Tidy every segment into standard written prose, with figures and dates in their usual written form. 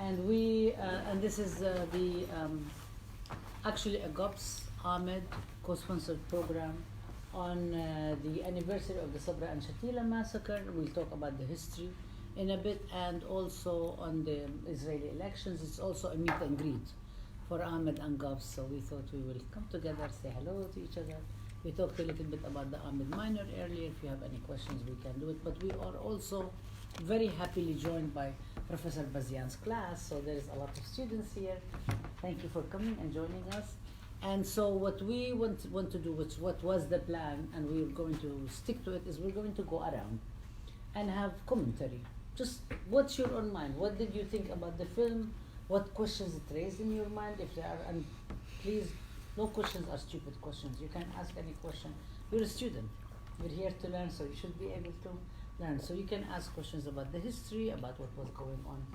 And this is actually a GOPS Ahmed co-sponsored program on the anniversary of the Sabra and Shatila Massacre. We'll talk about the history in a bit, and also on the Israeli elections. It's also a meet and greet for Ahmed and GOPS, so we thought we will come together, say hello to each other. We talked a little bit about the Ahmed Minor earlier. If you have any questions, we can do it. But we are also very happily joined by Professor Bazian's class, so there is a lot of students here. Thank you for coming and joining us. And so what we want to do, what was the plan, and we're going to stick to it, is we're going to go around and have commentary. Just what's your own mind? What did you think about the film? What questions it raised in your mind? If there are, and please, no questions are stupid questions. You can ask any question. You're a student. You're here to learn, so you should be able to learn. So you can ask questions about the history, about what was going on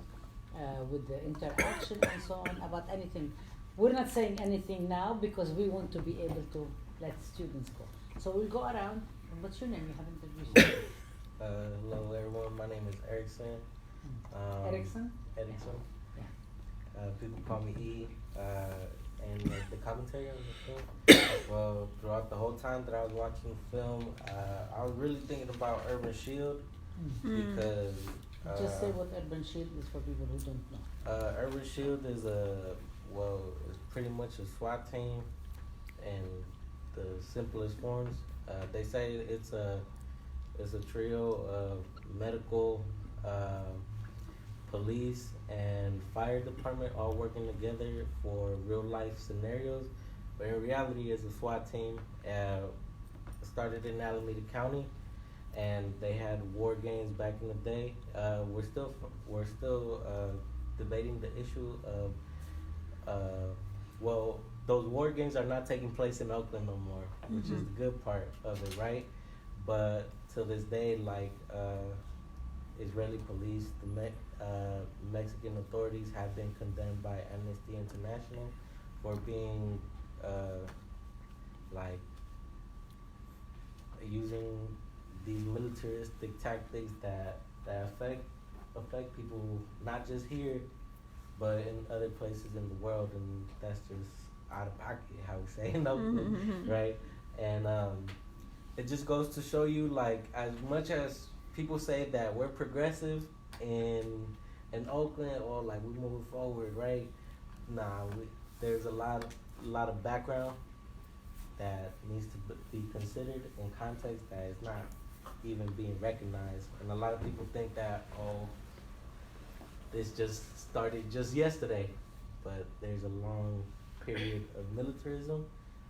with the interaction and so on, about anything. We're not saying anything now because we want to be able to let students go. So we'll go around. What's your name? You haven't introduced yourself. Hello everyone, my name is Erickson. Erickson? Erickson. Yeah. People call me E. And the commentary on the film, well, throughout the whole time that I was watching the film, I was really thinking about Urban Shield because... Just say what Urban Shield is for people who don't know. Urban Shield is it's pretty much a SWAT team in the simplest forms. They say it's a trio of medical, police, and fire department all working together for real life scenarios. But in reality, it's a SWAT team. Started in Alameda County, and they had war games back in the day. We're still debating the issue of those war games are not taking place in Oakland no more, which is the good part of it, right? But to this day, like Israeli police, the Mexican authorities have been condemned by Amnesty International for being using these militaristic tactics that affect people not just here but in other places in the world, and that's just out of pocket, how we say in Oakland, right? And it just goes to show you, like, as much as people say that we're progressive in Oakland, or like we moving forward, right? There's a lot of background that needs to be considered in context that is not even being recognized. And a lot of people think that, this just started just yesterday, but there's a long period of militarism,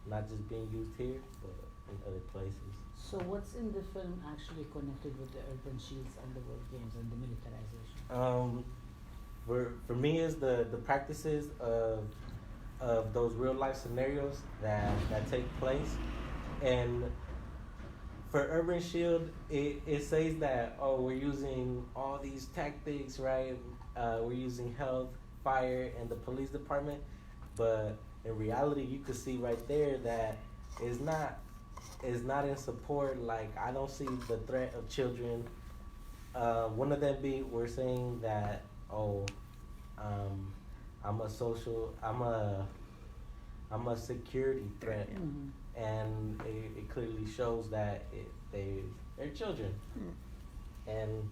not just being used here, but in other places. So what's in the film actually connected with the urban shields and the war games and the militarization? For me, is the practices of those real life scenarios that take place. And for Urban Shield, it says that, we're using all these tactics, right? We're using health, fire, and the police department. But in reality, you can see right there that it's not in support. Like, I don't see the threat of children. One of them we're saying that, I'm a security threat, and it clearly shows that they're children, and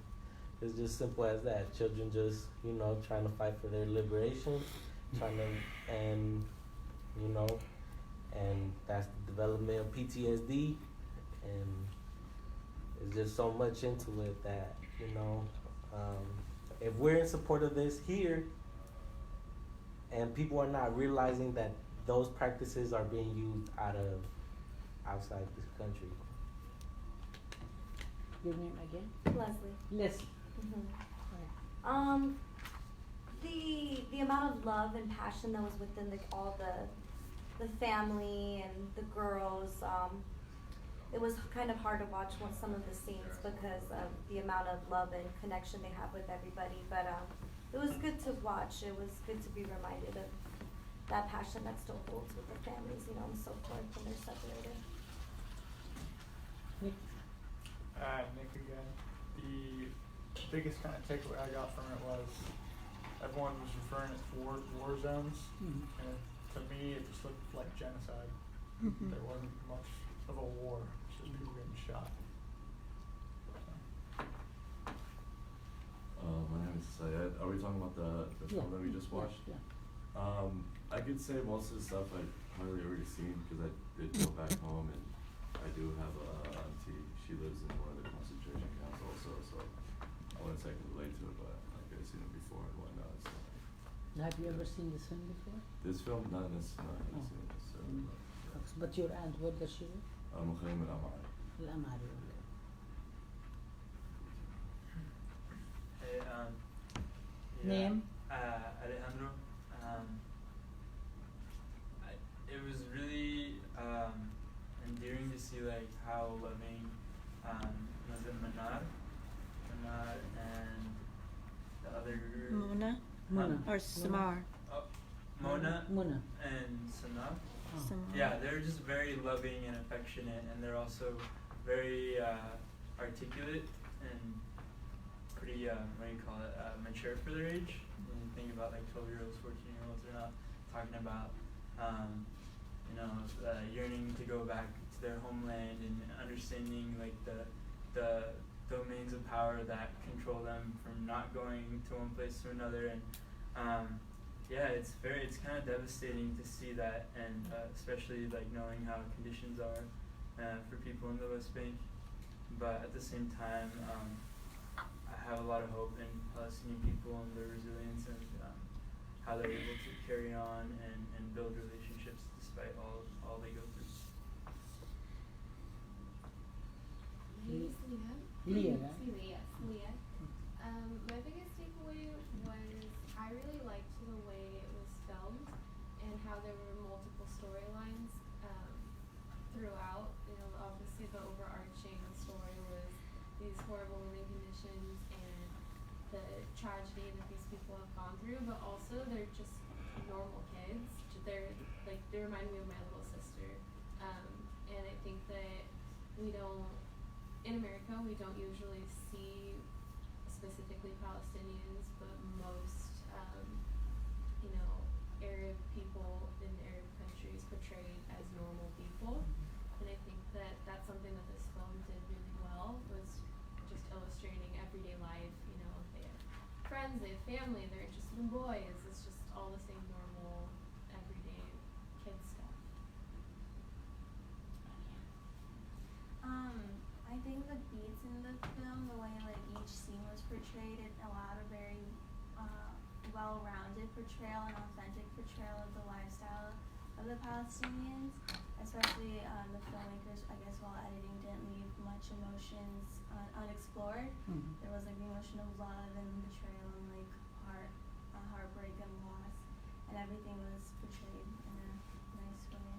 it's just simple as that. Children just trying to fight for their liberation, and that's the development of PTSD, and it's just so much into it that if we're in support of this here, and people are not realizing that those practices are being used outside this country. Your name again? Leslie. Leslie. The amount of love and passion that was within all the family and the girls, it was kind of hard to watch some of the scenes because of the amount of love and connection they have with everybody. But it was good to watch. It was good to be reminded of that passion that still holds with the families, and so forth when they're separated. Nick. Nick again. The biggest kind of takeaway I got from it was everyone was referring it to war zones, Mhm. and to me it just looked like genocide. Mhm. There wasn't much of a war, it's just people getting shot. My name is Syed. Are we talking about the film that we just watched? Yeah. I could say most of the stuff I'd probably already seen because I did go back home and I do have a auntie. She lives in one of the concentration camps also, so I wouldn't say I can relate to it, but like I've seen it before and whatnot. So Have you ever seen this film before? this film, not necessarily, I haven't Oh. seen it necessarily. But your aunt, where does she live? مخيم الأمعاء. الأماري. Hey, Name? Alejandro. It was really endearing to see like how loving was it Manar and the other Mona or Samar. Mona Mona. and Sana. Oh. Samar. Yeah, they're just very loving and affectionate, and they're also very articulate and pretty, what do you call it, mature for their age. When you think about like 12-year-olds, 14-year-olds, they're not talking about, yearning to go back to their homeland and understanding like the domains of power that control them from not going to one place to another. And it's kind of devastating to see that, and especially like knowing how conditions are for people in the West Bank. But at the same time, I have a lot of hope in Palestinian people and their resilience and how they're able to carry on and build relationships despite all they go through. My name is Leah. Leah, right? Yes, Leah. My biggest takeaway was I really liked the way it was filmed and how there were multiple storylines throughout. Obviously the overarching story was these horrible living conditions and the tragedy that these people have gone through, but also they're just normal kids. They remind me of my little sister. And I think that in America, we don't usually see specifically Palestinians, but most, Arab people in Arab countries portrayed as normal people. And I think that that's something that this film did really well, was just illustrating everyday life. They have friends, they have family, they're interested in boys. It's just all the same normal, everyday kid stuff. I think the beats in the film, the way like each scene was portrayed, it allowed a very well-rounded portrayal and authentic portrayal of the lifestyle of the Palestinians. Especially the filmmakers, I guess, while editing, didn't leave much emotions unexplored. Mhm. There was like the emotion of love and betrayal and like heartbreak and loss, and everything was portrayed in a nice way.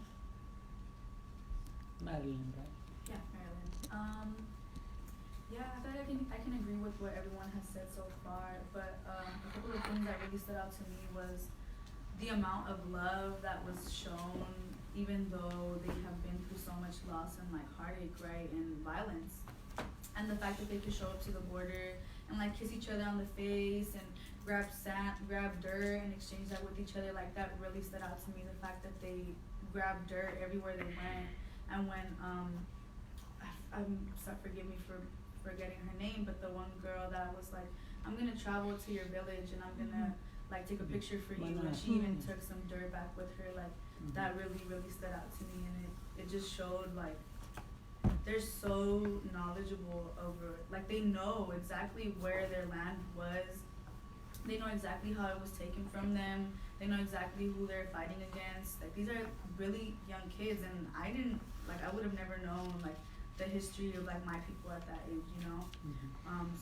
Marilyn, right? Yeah, Marilyn. I feel like I can agree with what everyone has said so far, but a couple of things that really stood out to me was the amount of love that was shown, even though they have been through so much loss and like heartache, right, and violence. And the fact that they could show up to the border and like kiss each other on the face and grab sand, grab dirt and exchange that with each other, like that really stood out to me. The fact that they grabbed dirt everywhere they went, and when I'm sorry, forgive me for forgetting her name, but the one girl that was like, I'm gonna travel to your village and I'm gonna like take a picture for you, and she even took some dirt back with her. Like that really stood out to me, and it just showed like they're so knowledgeable over, like they know exactly where their land was, they know exactly how it was taken from them, they know exactly who they're fighting against. Like these are really young kids, and I would have never known like the history of like my people at that age,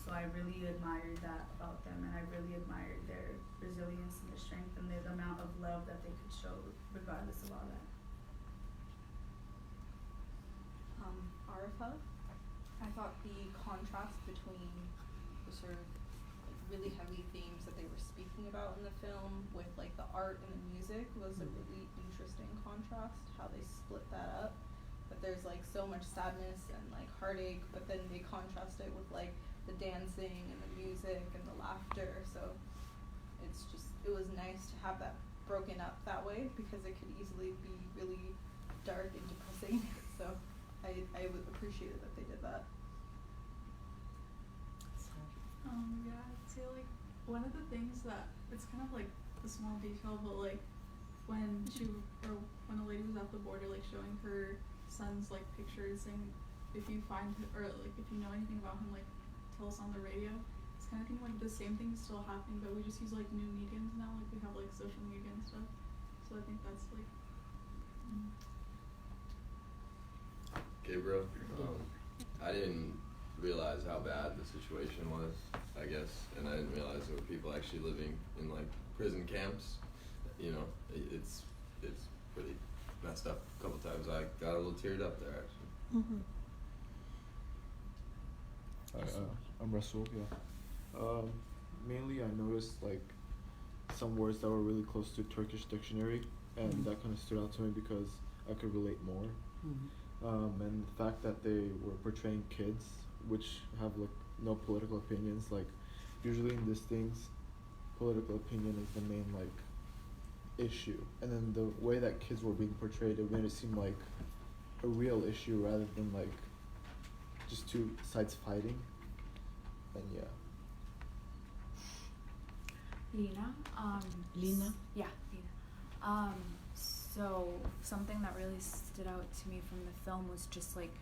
so I really admired that about them, and I really admired their resilience and their strength and the amount of love that they could show regardless of all that. Arifa, I thought the contrast between the sort of like really heavy themes that they were speaking about in the film with like the art and the music was a really interesting contrast, how they split that up. That there's like so much sadness and like heartache, but then they contrast it with like the dancing and the music and the laughter. So it's just it was nice to have that broken up that way, because it could easily be really dark and depressing. So I appreciated that they did that. Yeah, I'd say like one of the things that it's kind of like a small detail, but like when a lady was at the border, like showing her son's like pictures, saying if you find or like if you know anything about him, like tell us on the radio. It's kind of thing like the same thing is still happening, but we just use like new mediums now. Like we have like social media and stuff. So I think that's like. Gabriel, I didn't realize how bad the situation was, I guess, and I didn't realize there were people actually living in like prison camps. You know, it's pretty messed up. A couple times I got a little teared up there actually. I'm Rasul, yeah. Mainly I noticed like some words that were really close to Turkish dictionary, and that kind of stood out to me because I could relate more. And the fact that they were portraying kids which have like no political opinions, like usually in these things political opinion is the main like issue, and then the way that kids were being portrayed, it made it seem like a real issue rather than like just two sides fighting. And yeah. Lena. Lena? Yeah, Lena. So something that really stood out to me from the film was just like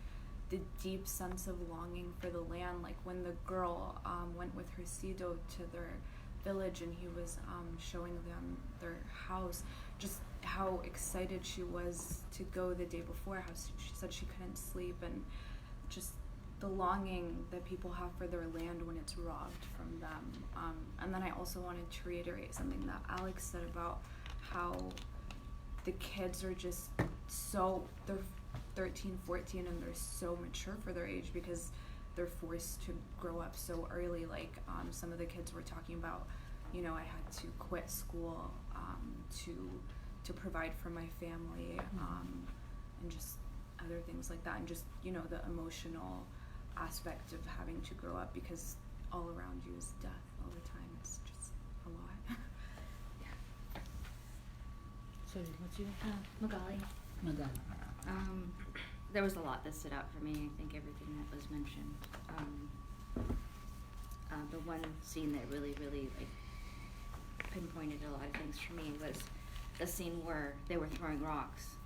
the deep sense of longing for the land. Like when the girl went with her Sido to their village and he was showing them their house, just how excited she was to go the day before, how she said she couldn't sleep, and just the longing that people have for their land when it's robbed from them. And then I also wanted to reiterate something that Alex said about how the kids are just so, they're 13, 14, and they're so mature for their age because they're forced to grow up so early. Like some of the kids were talking about, you know, I had to quit school to provide for my family, and just other things like that, and just, you know, the emotional aspect of having to grow up because all around you is death all the time. It's just a lot. Sorry, what's your Magali. Magali. There was a lot that stood out for me. I think everything that was mentioned. The one scene that really like pinpointed a lot of things for me was the scene where they were throwing rocks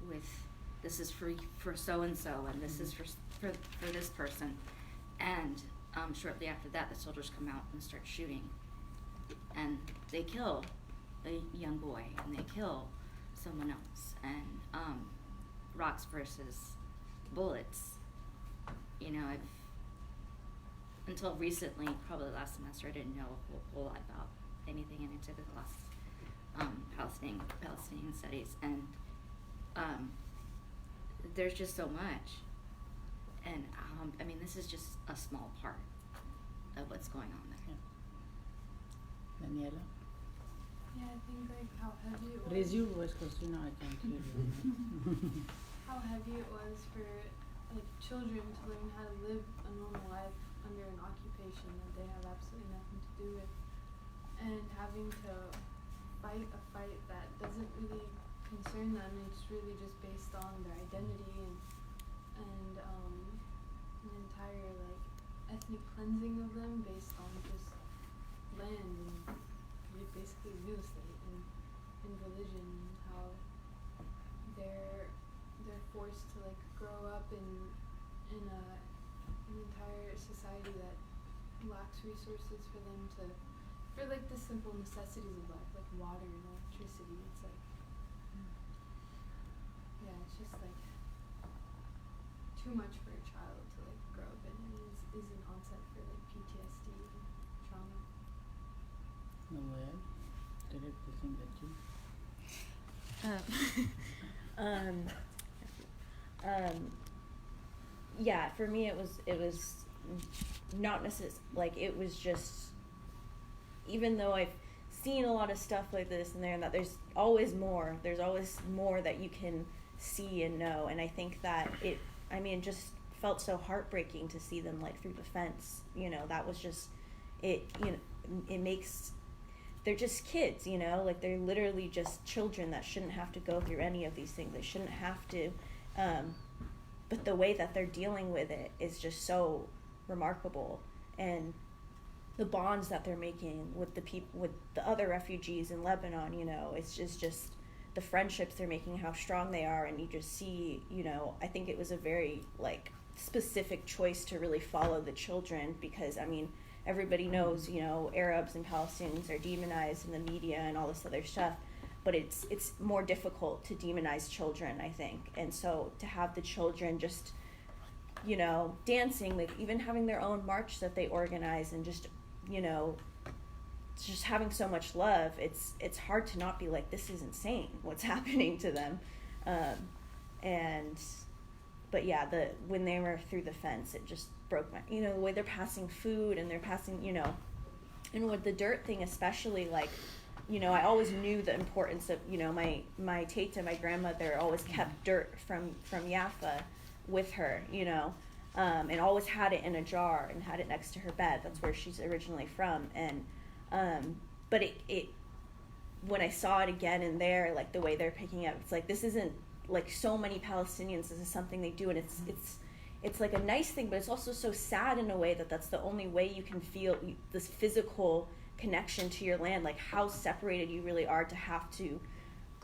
with, this is for so and so, and this is for this person, and shortly after that the soldiers come out and start shooting, and they kill a young boy and they kill someone else, and rocks versus bullets. You know, until recently, probably last semester, I didn't know a whole lot about anything, and I took a class Palestinian studies, and there's just so much, and I mean, this is just a small part of what's going on there. Daniela? Yeah, I think like how heavy it was. Raise your voice because you know I can't hear you. How heavy it was for like children to learn how to live a normal life under an occupation that they have absolutely nothing to do with, and having to fight a fight that doesn't really concern them. It's really just based on their identity and an entire like ethnic cleansing of them based on just land and basically real estate and religion, and how they're forced to like grow up in an entire society that lacks resources for them for like the simple necessities of life, like water and electricity. It's like, yeah, it's just like too much for a child to like grow up in, and is an onset for like PTSD and trauma. Noel, direct the thing that you. Yeah, for me it was not necessarily, like, it was just, even though I've seen a lot of stuff like this and there, and that there's always more that you can see and know, and I think that it just felt so heartbreaking to see them like through the fence, you know, that was just, it, you know, it makes they're just kids, you know, like they're literally just children that shouldn't have to go through any of these things. They shouldn't have to, but the way that they're dealing with it is just so remarkable. And the bonds that they're making with the people, with the other refugees in Lebanon, you know, it's just the friendships they're making, how strong they are. And you just see, you know, I think it was a very like specific choice to really follow the children, because I mean, everybody knows, you know, Arabs and Palestinians are demonized in the media and all this other stuff, but it's more difficult to demonize children, I think. And so to have the children just, you know, dancing, like even having their own march that they organize, and just, you know, just having so much love, it's hard to not be like, this is insane what's happening to them. But yeah, when they were through the fence, it just broke my, you know, the way they're passing food and they're passing, you know, and with the dirt thing especially, like, you know, I always knew the importance of, you know, my teta, my grandmother, always kept dirt from Jaffa with her, you know, and always had it in a jar and had it next to her bed. That's where she's originally from. And but it when I saw it again in there, like the way they're picking up, it's like, this isn't like so many Palestinians, this is something they do, and it's like a nice thing, but it's also so sad in a way that that's the only way you can feel this physical connection to your land, like how separated you really are to have to,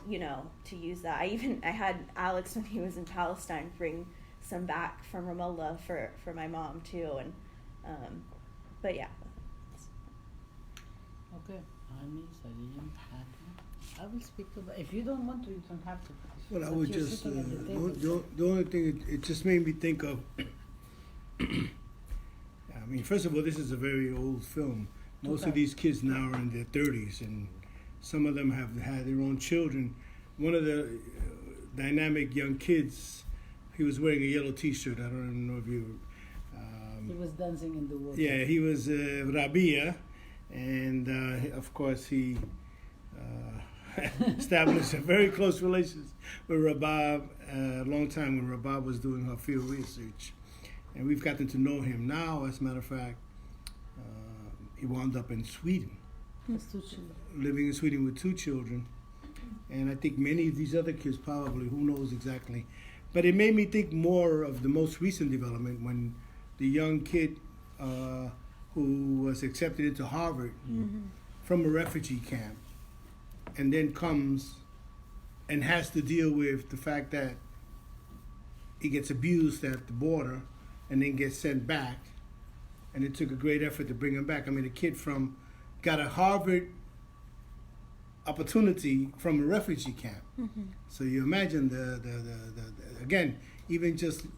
you know, to use that. I had Alex, when he was in Palestine, bring some back from Ramallah for my mom too, and but yeah. Okay, Ami, Salim, Hatem. I will speak to, if you don't want to, you don't have to. Well, I But would you're just, sitting at the table, the only thing, it just made me think of, I mean, first of all, this is a very old film. Most of these kids now are in their 30s, and some of them have had their own children. One of the dynamic young kids, he was wearing a yellow T-shirt. I don't even know if you... he was dancing in the water. Yeah, he was Rabia, and of course he established a very close relationship with Rabab a long time when Rabab was doing her field research. And we've gotten to know him now. As a matter of fact, he wound up in Sweden, living in Sweden with 2 children. And I think many of these other kids probably, who knows exactly. But it made me think more of the most recent development when the young kid who was accepted into Harvard from a refugee camp, and then comes and has to deal with the fact that he gets abused at the border and then gets sent back. And it took a great effort to bring him back. I mean, the kid got a Harvard opportunity from a refugee camp. So you imagine the again, even just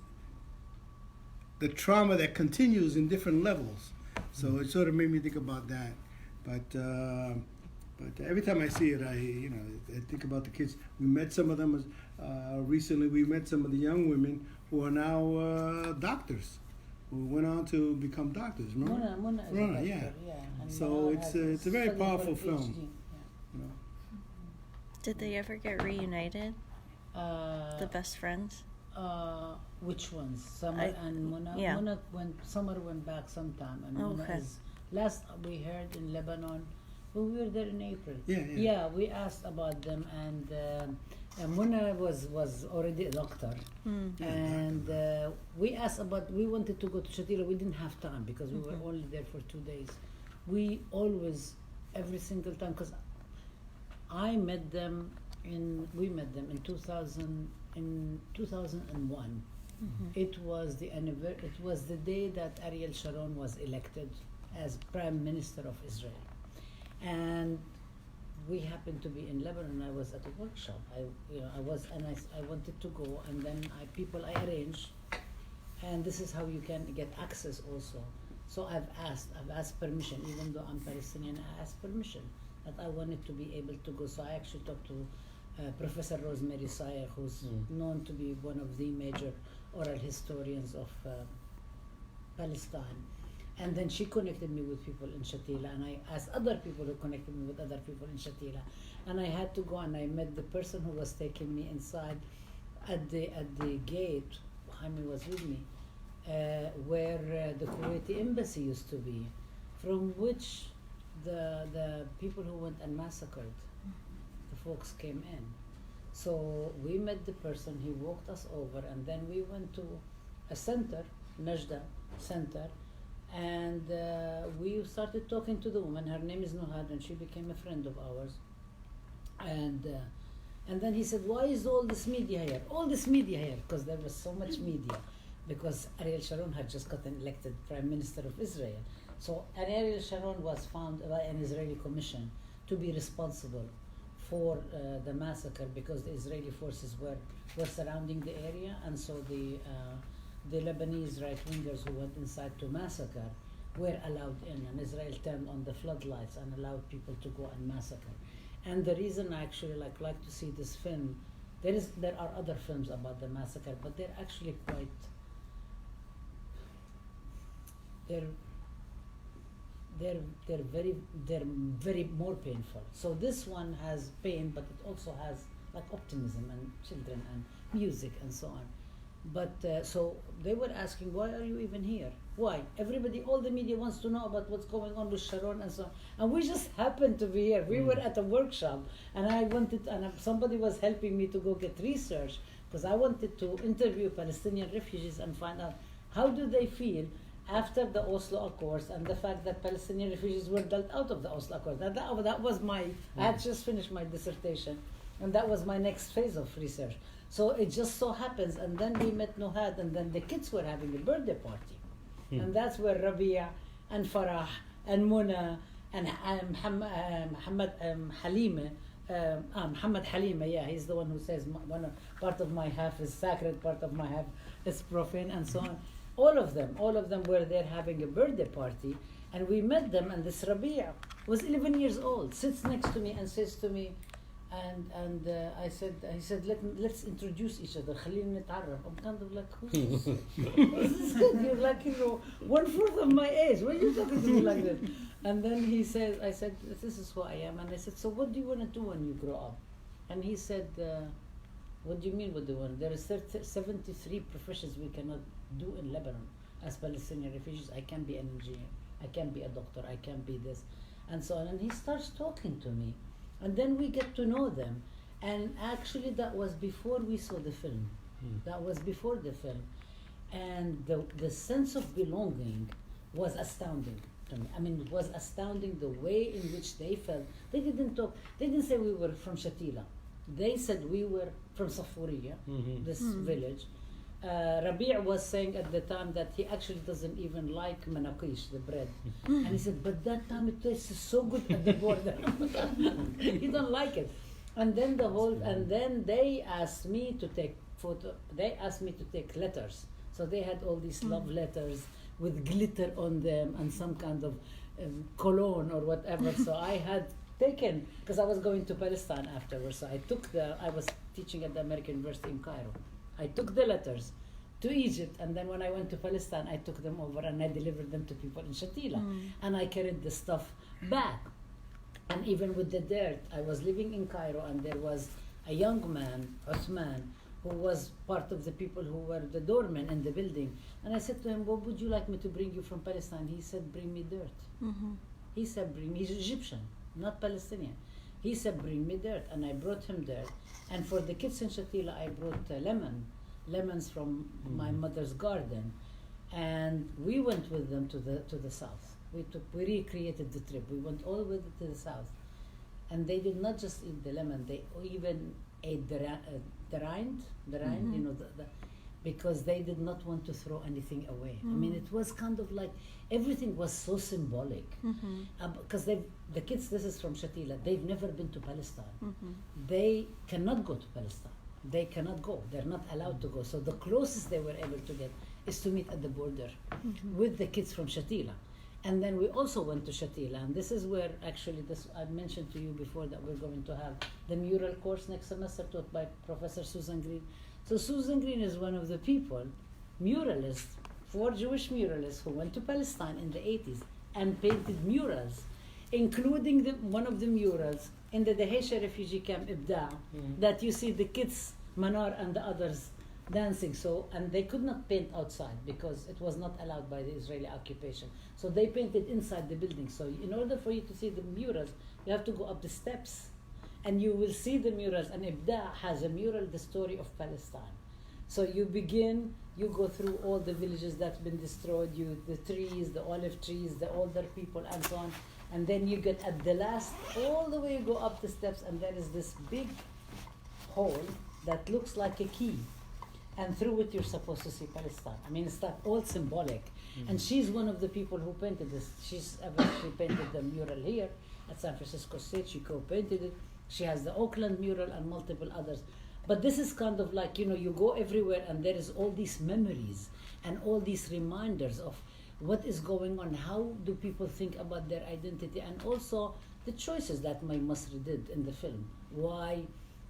the trauma that continues in different levels. So it sort of made me think about that. But every time I see it, I think about the kids. We met some of them recently. We met some of the young women who are now doctors, who went on to become doctors. Remember? Mona is a doctor, yeah. And So it's a very studying for powerful a film. PhD. You know. Did they ever get reunited? The best friends? Which ones? Summer and Mona? Yeah. Summer went back sometime, and Mona is, last we heard in Lebanon, well, we were there in April. Yeah, we asked about them, and Mona was already a doctor, and we asked about, we wanted to go to Shatila. We didn't have time because we were only there for 2 days. We always, every single time, because we met them in 2001. It was the day that Ariel Sharon was elected as Prime Minister of Israel. And we happened to be in Lebanon. I was at a workshop. I wanted to go, and then I arranged, and this is how you can get access also. So I've asked permission, even though I'm Palestinian. I asked permission that I wanted to be able to go. So I actually talked to Professor Rosemary Sayer, who's known to be one of the major oral historians of Palestine. And then she connected me with people in Shatila, and I asked other people who connected me with other people in Shatila. And I had to go, and I met the person who was taking me inside at the gate. Jaime was with me, where the Kuwaiti embassy used to be, from which the people who went and massacred, the folks came in. So we met the person, he walked us over, and then we went to a center, Najda Center, and we started talking to the woman. Her name is Nuhad, and she became a friend of ours. And then he said, why is all this media here? All this media here, because there was so much media, because Ariel Sharon had just gotten elected Prime Minister of Israel. So Ariel Sharon was found by an Israeli commission to be responsible for the massacre, because the Israeli forces were surrounding the area, and so the Lebanese right-wingers who went inside to massacre were allowed in, and Israel turned on the floodlights and allowed people to go and massacre. And the reason I actually like to see this film, there are other films about the massacre, but they're actually quite, they're very more painful. So this one has pain, but it also has like optimism and children and music and so on. But so they were asking, why are you even here? Why? Everybody, all the media wants to know about what's going on with Sharon and so on. And we just happened to be here. We were at a workshop, and somebody was helping me to go get research, because I wanted to interview Palestinian refugees and find out how do they feel after the Oslo Accords and the fact that Palestinian refugees were dealt out of the Oslo Accords. That was I had just finished my dissertation, and that was my next phase of research. So it just so happens, and then we met Nuhad, and then the kids were having a birthday party. And that's where Rabia and Farah and Muna and Muhammad Halima, Muhammad Halima, yeah, he's the one who says part of my half is sacred, part of my half is profane, and so on. All of them were there having a birthday party, and we met them, and this Rabia was 11 years old, sits next to me and says to me, and he said, let's introduce each other. خلينا نتعرف. I'm kind of like, who's this kid? You're like, 1/4 of my age. Why are you talking to me like this? And then I said, this is who I am. And I said, so what do you want to do when you grow up? And he said, what do you mean what do you want? There are 73 professions we cannot do in Lebanon as Palestinian refugees. I can be an engineer. I can be a doctor. I can be this. And so on. And he starts talking to me. And then we get to know them. And actually that was before we saw the film. That was before the film. And the sense of belonging was astounding to me. I mean, it was astounding the way in which they felt. They didn't say we were from Shatila. They said we were from Safuriya, this village. Rabi' was saying at the time that he actually doesn't even like manaqish, the bread. And he said, but that time it tastes so good at the border. He don't like it. And then they asked me to take letters. So they had all these love letters with glitter on them and some kind of cologne or whatever. So I had taken, because I was going to Palestine afterwards, so I was teaching at the American University in Cairo. I took the letters to Egypt, and then when I went to Palestine, I took them over and I delivered them to people in Shatila. And I carried the stuff back. And even with the dirt, I was living in Cairo, and there was a young man, Uthman, who was part of the people who were the doormen in the building. And I said to him, what would you like me to bring you from Palestine? He said, bring me dirt. He said, he's Egyptian, not Palestinian. He said, bring me dirt. And I brought him dirt. And for the kids in Shatila, I brought lemons from my mother's garden. And we went with them to the south. We recreated the trip. We went all the way to the south. And they did not just eat the lemon, they even ate the rind, because they did not want to throw anything away. I mean, it was kind of like, everything was so symbolic. Because the kids, this is from Shatila, they've never been to Palestine. They cannot go to Palestine. They cannot go. They're not allowed to go. So the closest they were able to get is to meet at the border with the kids from Shatila. And then we also went to Shatila, and this is where actually I mentioned to you before that we're going to have the mural course next semester taught by Professor Susan Green. So Susan Green is one of the people, muralists, 4 Jewish muralists who went to Palestine in the 80s and painted murals, including one of the murals in the Dahesha refugee camp, Ibda, that you see the kids, Manar and the others dancing. So, and they could not paint outside because it was not allowed by the Israeli occupation. So they painted inside the building. So in order for you to see the murals, you have to go up the steps, and you will see the murals. And Ibda has a mural, the story of Palestine. So you begin, you go through all the villages that's been destroyed, the trees, the olive trees, the older people, and so on. And then you get at the last, all the way you go up the steps, and there is this big hole that looks like a key. And through it, you're supposed to see Palestine. I mean, it's like all symbolic. Mm-hmm. And she's one of the people who painted this. She painted the mural here at San Francisco State. She co-painted it. She has the Oakland mural and multiple others. But this is kind of like, you go everywhere and there is all these memories and all these reminders of what is going on, how do people think about their identity, and also the choices that my Masri did in the film. Why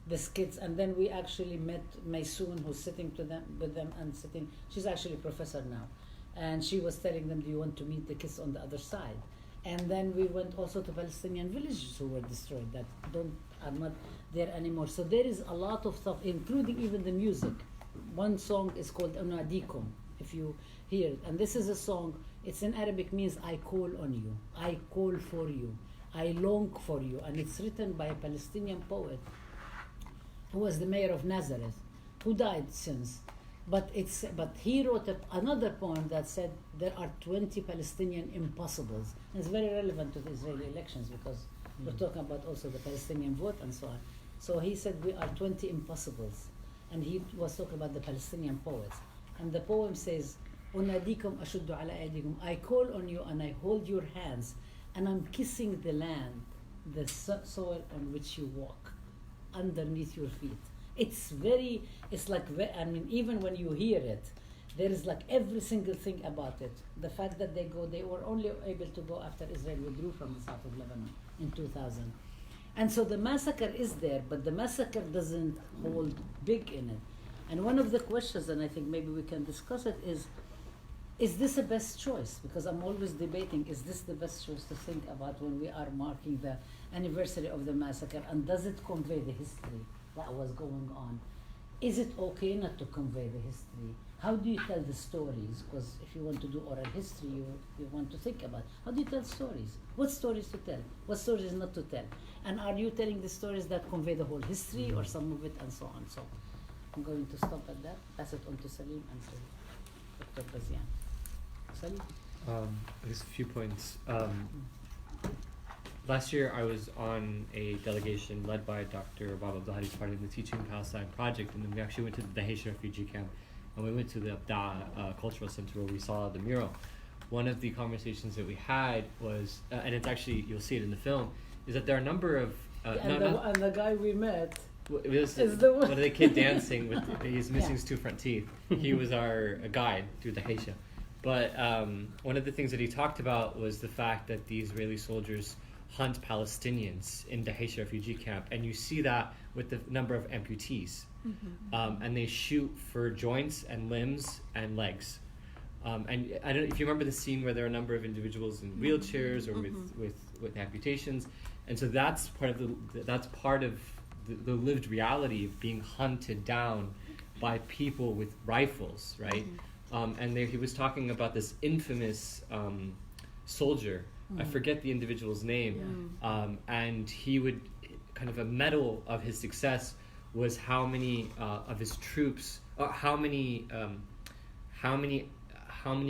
the kids, and then we actually met Maysoon, who's sitting with them and sitting, she's actually a professor now, and she was telling them, do you want to meet the kids on the other side? And then we went also to Palestinian villages who were destroyed that are not there anymore. So there is a lot of stuff, including even the music. One song is called Unadikum, if you hear it. And this is a song, it's in Arabic, means I call on you, I call for you, I long for you. And it's written by a Palestinian poet who was the mayor of Nazareth, who died since. But he wrote another poem that said there are 20 Palestinian impossibles. And it's very relevant to the Israeli elections because we're talking about also the Palestinian vote and so on. So he said we are 20 impossibles. And he was talking about the Palestinian poets. And the poem says, Unadikum ashuddu ala aydikum. I call on you and I hold your hands and I'm kissing the land, the soil on which you walk, underneath your feet. It's like, I mean, even when you hear it, there is like every single thing about it. The fact that they were only able to go after Israel withdrew from the south of Lebanon in 2000. And so the massacre is there, but the massacre doesn't hold big in it. And one of the questions, and I think maybe we can discuss it, is this a best choice? Because I'm always debating, is this the best choice to think about when we are marking the anniversary of the massacre, and does it convey the history that was going on? Is it okay not to convey the history? How do you tell the stories? Because if you want to do oral history, you want to think about how do you tell stories? What stories to tell? What stories not to tell? And are you telling the stories that convey the whole history or some of it, and so on? So I'm going to stop at that, pass it on to Salim and to Dr. Bazian. Salim? I guess a few points. Last year, I was on a delegation led by Dr. Bob Abdulhadi's part of the Teaching Palestine Project, and then we actually went to the Haitian refugee camp, and we went to the Abda Cultural Center where we saw the mural. One of the conversations that we had was, and it's actually, you'll see it in the film, is that there are a number of... and the guy we met is the one. One of the kid dancing with, he's missing his 2 front teeth. He was our guide through the Haitian. But one of the things that he talked about was the fact that the Israeli soldiers hunt Palestinians in the Haitian refugee camp, and you see that with the number of amputees. And they shoot for joints and limbs and legs. And I don't know if you remember the scene where there are a number of individuals in wheelchairs or with amputations, and so that's part of the lived reality of being hunted down by people with rifles, right? And there he was talking about this infamous soldier. I forget the individual's name, and he would kind of a medal of his success was how many of his troops, how many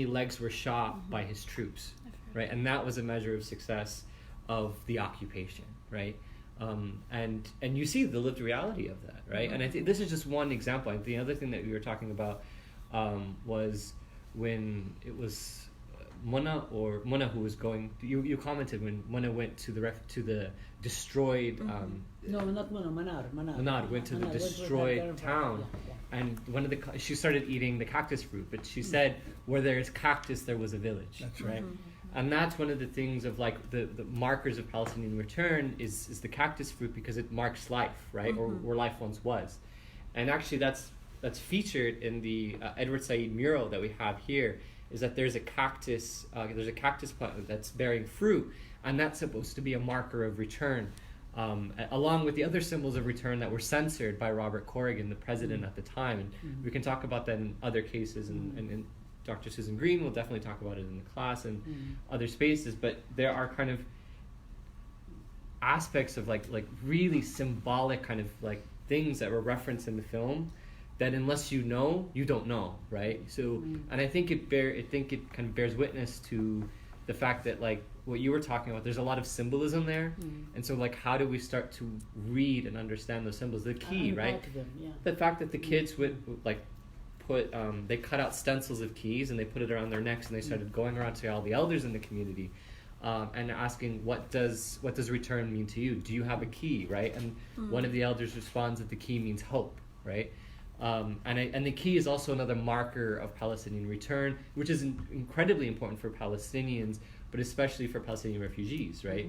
legs were shot by his troops, right? And that was a measure of success of the occupation, right? And you see the lived reality of that, right? And I think this is just one example. The other thing that we were talking about was when it was Mona who was going. You commented when Mona went to the destroyed. No, not Mona. Manar went to the destroyed town, and she started eating the cactus fruit. But she said, "Where there is cactus, there was a village." That's right. And that's one of the things of like the markers of Palestinian return is the cactus fruit, because it marks life, right, or where life once was. And actually, that's featured in the Edward Said mural that we have here. Is that there's a cactus plant that's bearing fruit, and that's supposed to be a marker of return along with the other symbols of return that were censored by Robert Corrigan, the president at the time. And we can talk about that in other cases, and Dr. Susan Green will definitely talk about it in the class and other spaces, but there are kind of aspects of like really symbolic kind of like things that were referenced in the film that unless you know, you don't know, right? So, and I think it kind of bears witness to the fact that like what you were talking about, there's a lot of symbolism there, and so like how do we start to read and understand those symbols? The key, right? The fact that the kids would like put they cut out stencils of keys and they put it around their necks and they started going around to all the elders in the community and asking what does return mean to you? Do you have a key, right? And one of the elders responds that the key means hope, right? And the key is also another marker of Palestinian return, which is incredibly important for Palestinians, but especially for Palestinian refugees, right?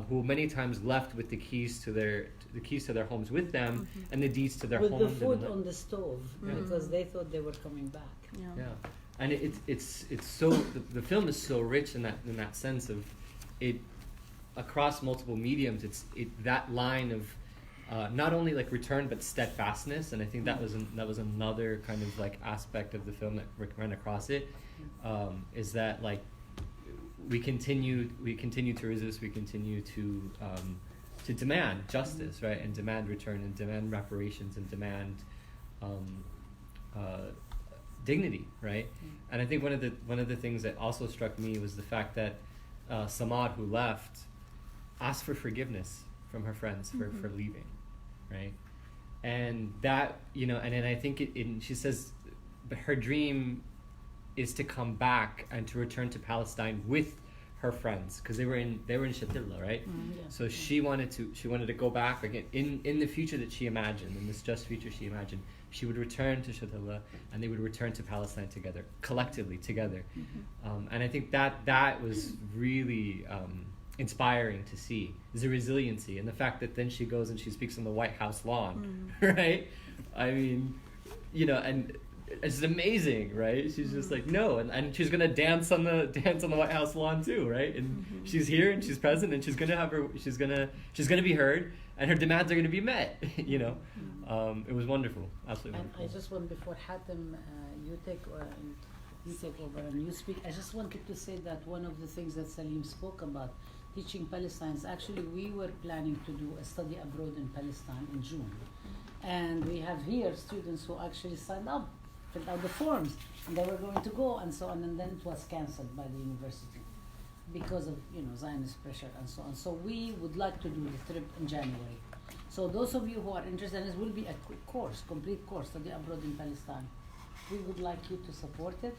Who many times left with the keys to their homes with them and the deeds to their with homes. With the food on the stove because they thought they were coming back. Yeah. And it's so the film is so rich in that sense of it across multiple mediums. It's that line of not only like return but steadfastness, and I think that was another kind of like aspect of the film that ran across it. Is that like we continue to resist, we continue to demand justice, right, and demand return and demand reparations and demand dignity, right? And I think one of the things that also struck me was the fact that Samad, who left, asked for forgiveness from her friends for leaving, right? And that, and then I think she says her dream is to come back and to return to Palestine with her friends, because they were in Shatila, right? So she wanted to go back again in the future that she imagined, in this just future she imagined. She would return to Shatila and they would return to Palestine together, collectively together. And I think that was really inspiring to see, is the resiliency and the fact that then she goes and she speaks on the White House lawn, right? I mean, and it's amazing, right? She's just like, no, and she's gonna dance on the White House lawn too, right? And she's here and she's present and she's gonna be heard and her demands are gonna be met. It was wonderful, absolutely and wonderful. I just want, before Hatem, you take over and you speak, I just wanted to say that one of the things that Salim spoke about, teaching Palestinians, actually we were planning to do a study abroad in Palestine in June, and we have here students who actually signed up, filled out the forms, and they were going to go and so on, and then it was cancelled by the university because of Zionist pressure and so on. So we would like to do the trip in January. So those of you who are interested, and it will be a complete course, study abroad in Palestine. We would like you to support it,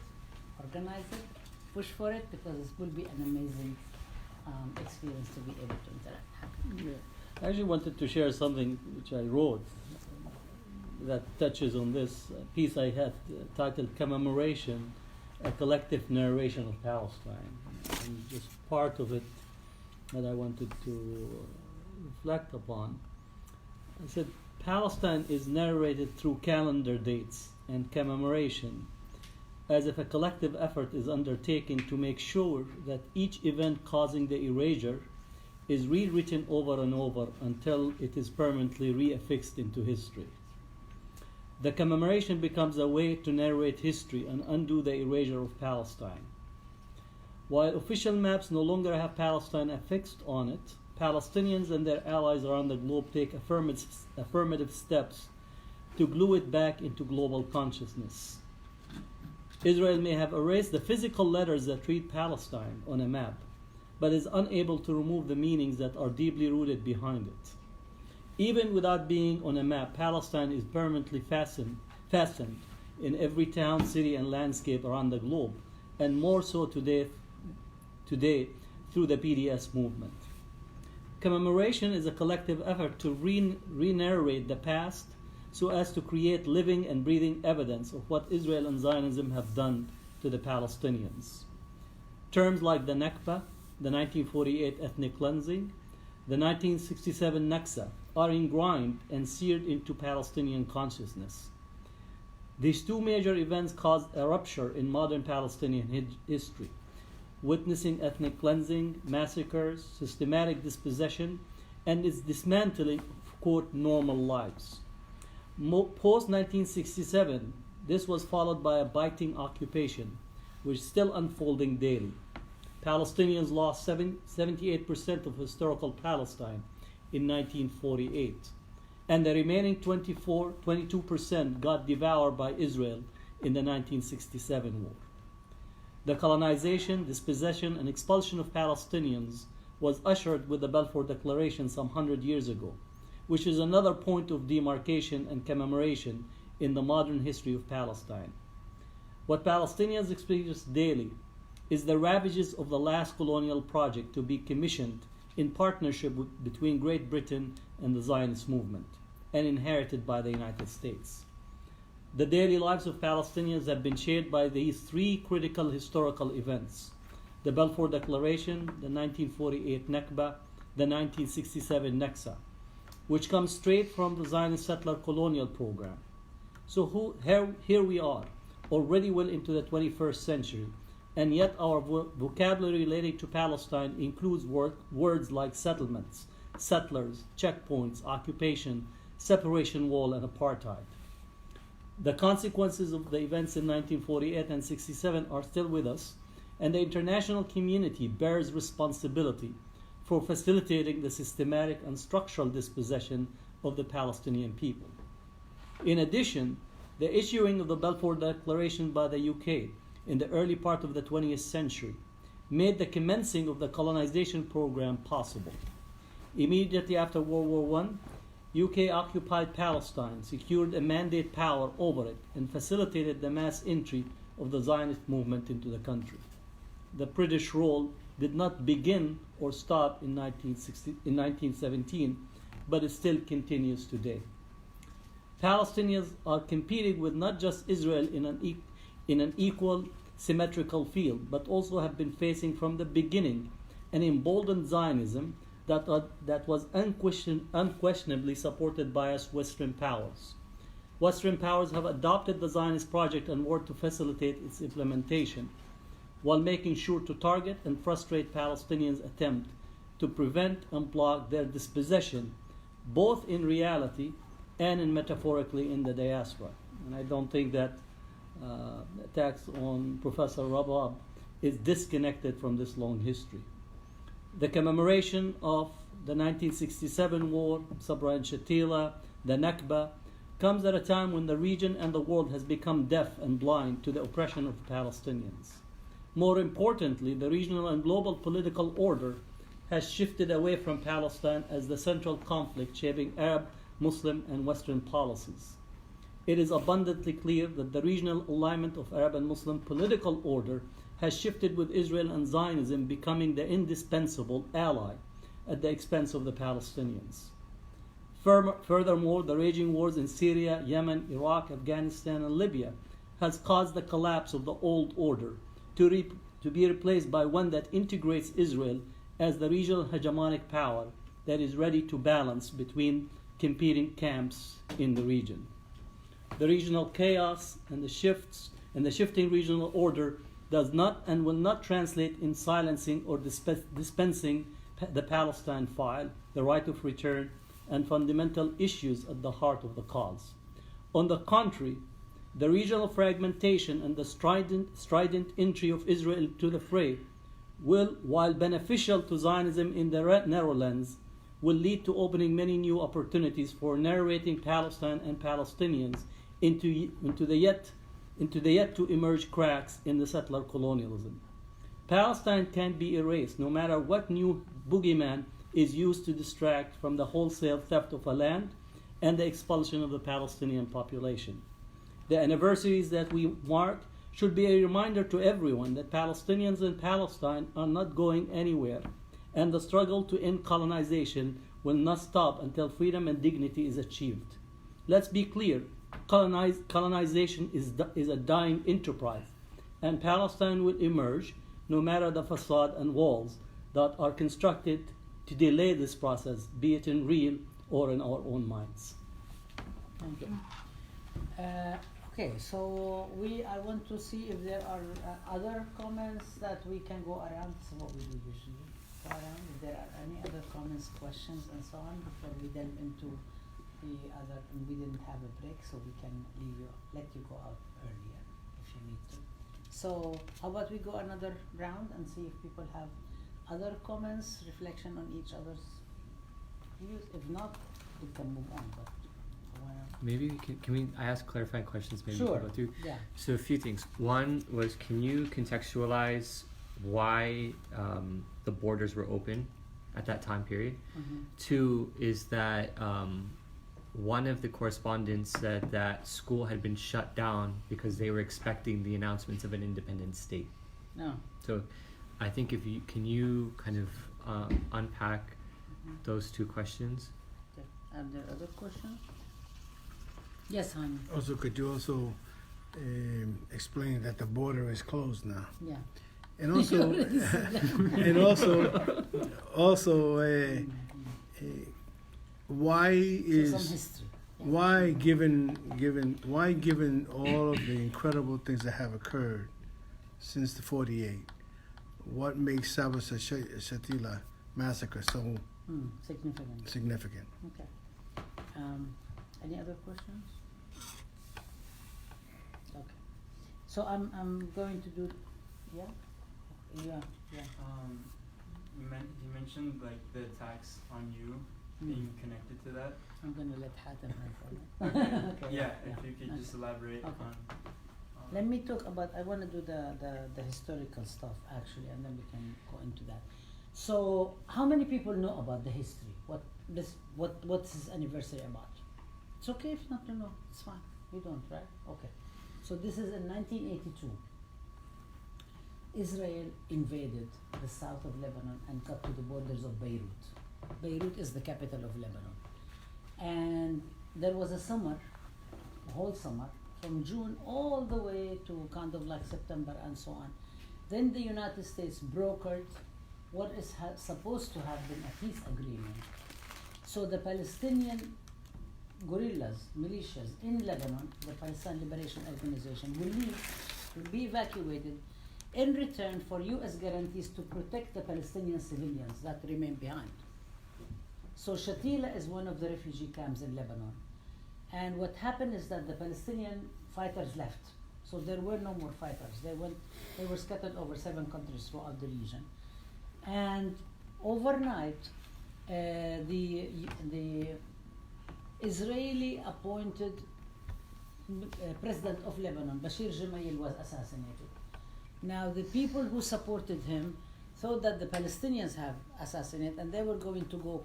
organize it, push for it, because it will be an amazing experience to be able to interact. I actually wanted to share something which I wrote that touches on this piece I had titled Commemorate, a collective narration of Palestine. And just part of it that I wanted to reflect upon. I said, Palestine is narrated through calendar dates and commemoration, as if a collective effort is undertaken to make sure that each event causing the erasure is rewritten over and over until it is permanently reaffixed into history. The commemoration becomes a way to narrate history and undo the erasure of Palestine. While official maps no longer have Palestine affixed on it, Palestinians and their allies around the globe take affirmative steps to glue it back into global consciousness. Israel may have erased the physical letters that read Palestine on a map, but is unable to remove the meanings that are deeply rooted behind it. Even without being on a map, Palestine is permanently fastened in every town, city, and landscape around the globe, and more so today through the PDS movement. Commemoration is a collective effort to re-narrate the past so as to create living and breathing evidence of what Israel and Zionism have done to the Palestinians. Terms like the Nakba, the 1948 ethnic cleansing, the 1967 Naksa are ingrained and seared into Palestinian consciousness. These two major events caused a rupture in modern Palestinian history, witnessing ethnic cleansing, massacres, systematic dispossession, and its dismantling of, quote, normal lives. Post 1967, this was followed by a biting occupation, which is still unfolding daily. Palestinians lost 78% of historical Palestine in 1948, and the remaining 22% got devoured by Israel in the 1967 war. The colonization, dispossession, and expulsion of Palestinians was ushered with the Balfour Declaration some 100 years ago, which is another point of demarcation and commemoration in the modern history of Palestine. What Palestinians experience daily is the ravages of the last colonial project to be commissioned in partnership between Great Britain and the Zionist movement, and inherited by the United States. The daily lives of Palestinians have been shaped by these three critical historical events: the Balfour Declaration, the 1948 Nakba, the 1967 Naksa, which comes straight from the Zionist settler colonial program. So here we are, already well into the 21st century, and yet our vocabulary relating to Palestine includes words like settlements, settlers, checkpoints, occupation, separation wall, and apartheid. The consequences of the events in 1948 and 67 are still with us, and the international community bears responsibility for facilitating the systematic and structural dispossession of the Palestinian people. In addition, the issuing of the Balfour Declaration by the UK in the early part of the 20th century made the commencing of the colonization program possible. Immediately after World War I, UK occupied Palestine, secured a mandate power over it, and facilitated the mass entry of the Zionist movement into the country. The British role did not begin or stop in 1917, but it still continues today. Palestinians are competing with not just Israel in an equal, symmetrical field, but also have been facing from the beginning an emboldened Zionism that was unquestionably supported by us Western powers. Western powers have adopted the Zionist project and worked to facilitate its implementation, while making sure to target and frustrate Palestinians' attempt to prevent and block their dispossession, both in reality and in metaphorically in the diaspora. And I don't think that attacks on Professor Rabab is disconnected from this long history. The commemoration of the 1967 war, Sabra and Shatila, the Nakba, comes at a time when the region and the world has become deaf and blind to the oppression of Palestinians. More importantly, the regional and global political order has shifted away from Palestine as the central conflict shaping Arab, Muslim, and Western policies. It is abundantly clear that the regional alignment of Arab and Muslim political order has shifted, with Israel and Zionism becoming the indispensable ally at the expense of the Palestinians. Furthermore, the raging wars in Syria, Yemen, Iraq, Afghanistan, and Libya has caused the collapse of the old order to be replaced by one that integrates Israel as the regional hegemonic power that is ready to balance between competing camps in the region. The regional chaos and the shifting regional order does not and will not translate in silencing or dispensing the Palestine file, the right of return, and fundamental issues at the heart of the cause. On the contrary, the regional fragmentation and the strident entry of Israel to the fray will, while beneficial to Zionism in the narrow lens, will lead to opening many new opportunities for narrating Palestine and Palestinians into the yet to emerge cracks in the settler colonialism. Palestine can't be erased, no matter what new boogeyman is used to distract from the wholesale theft of a land and the expulsion of the Palestinian population. The anniversaries that we mark should be a reminder to everyone that Palestinians in Palestine are not going anywhere, and the struggle to end colonization will not stop until freedom and dignity is achieved. Let's be clear, colonization is a dying enterprise, and Palestine will emerge no matter the facade and walls that are constructed to delay this process, be it in real or in our own minds. Thank you. Okay, so I want to see if there are other comments that we can go around. This is what we do usually. go around if there are any other comments, questions, and so on before we delve into the other. And we didn't have a break, so we can let you go out earlier if you need to. So how about we go another round and see if people have other comments, reflection on each other's views. If not, we can move on. But maybe I ask clarifying questions maybe sure. we can go through? Yeah. So a few things. One was, can you contextualize why the borders were open at that time period? Mm-hmm. Two is that one of the correspondents said that school had been shut down because they were expecting the announcements of an independent state. No. So I think if you can kind of unpack those two questions. Okay. Are there other questions? Yes, honey. Also, could you also explain that the border is closed now? Yeah. And also, why is some history. Yeah. why given all of the incredible things that have occurred since the 48, what makes Sabra and Shatila Massacre so significant? Okay. Any other questions? Okay. So I'm going to do. Yeah. You mentioned like the attacks on you being connected to that. I'm gonna let Hatem answer. Okay. Yeah, if you could just elaborate on. Let me talk about. I want to do the historical stuff actually, and then we can go into that. So, how many people know about the history? What's his anniversary about? It's okay if not to know. It's fine. You don't, right? Okay. So this is in 1982. Israel invaded the south of Lebanon and got to the borders of Beirut. Beirut is the capital of Lebanon. And there was a summer, a whole summer, from June all the way to kind of like September and so on. Then the United States brokered what is supposed to have been a peace agreement. So the Palestinian guerrillas, militias in Lebanon, the Palestinian Liberation Organization, will be evacuated in return for U.S. guarantees to protect the Palestinian civilians that remain behind. So Shatila is one of the refugee camps in Lebanon. And what happened is that the Palestinian fighters left. So there were no more fighters. They were scattered over 7 countries throughout the region. And overnight, the Israeli appointed president of Lebanon, Bashir Gemayel, was assassinated. Now the people who supported him thought that the Palestinians have assassinated and they were going to go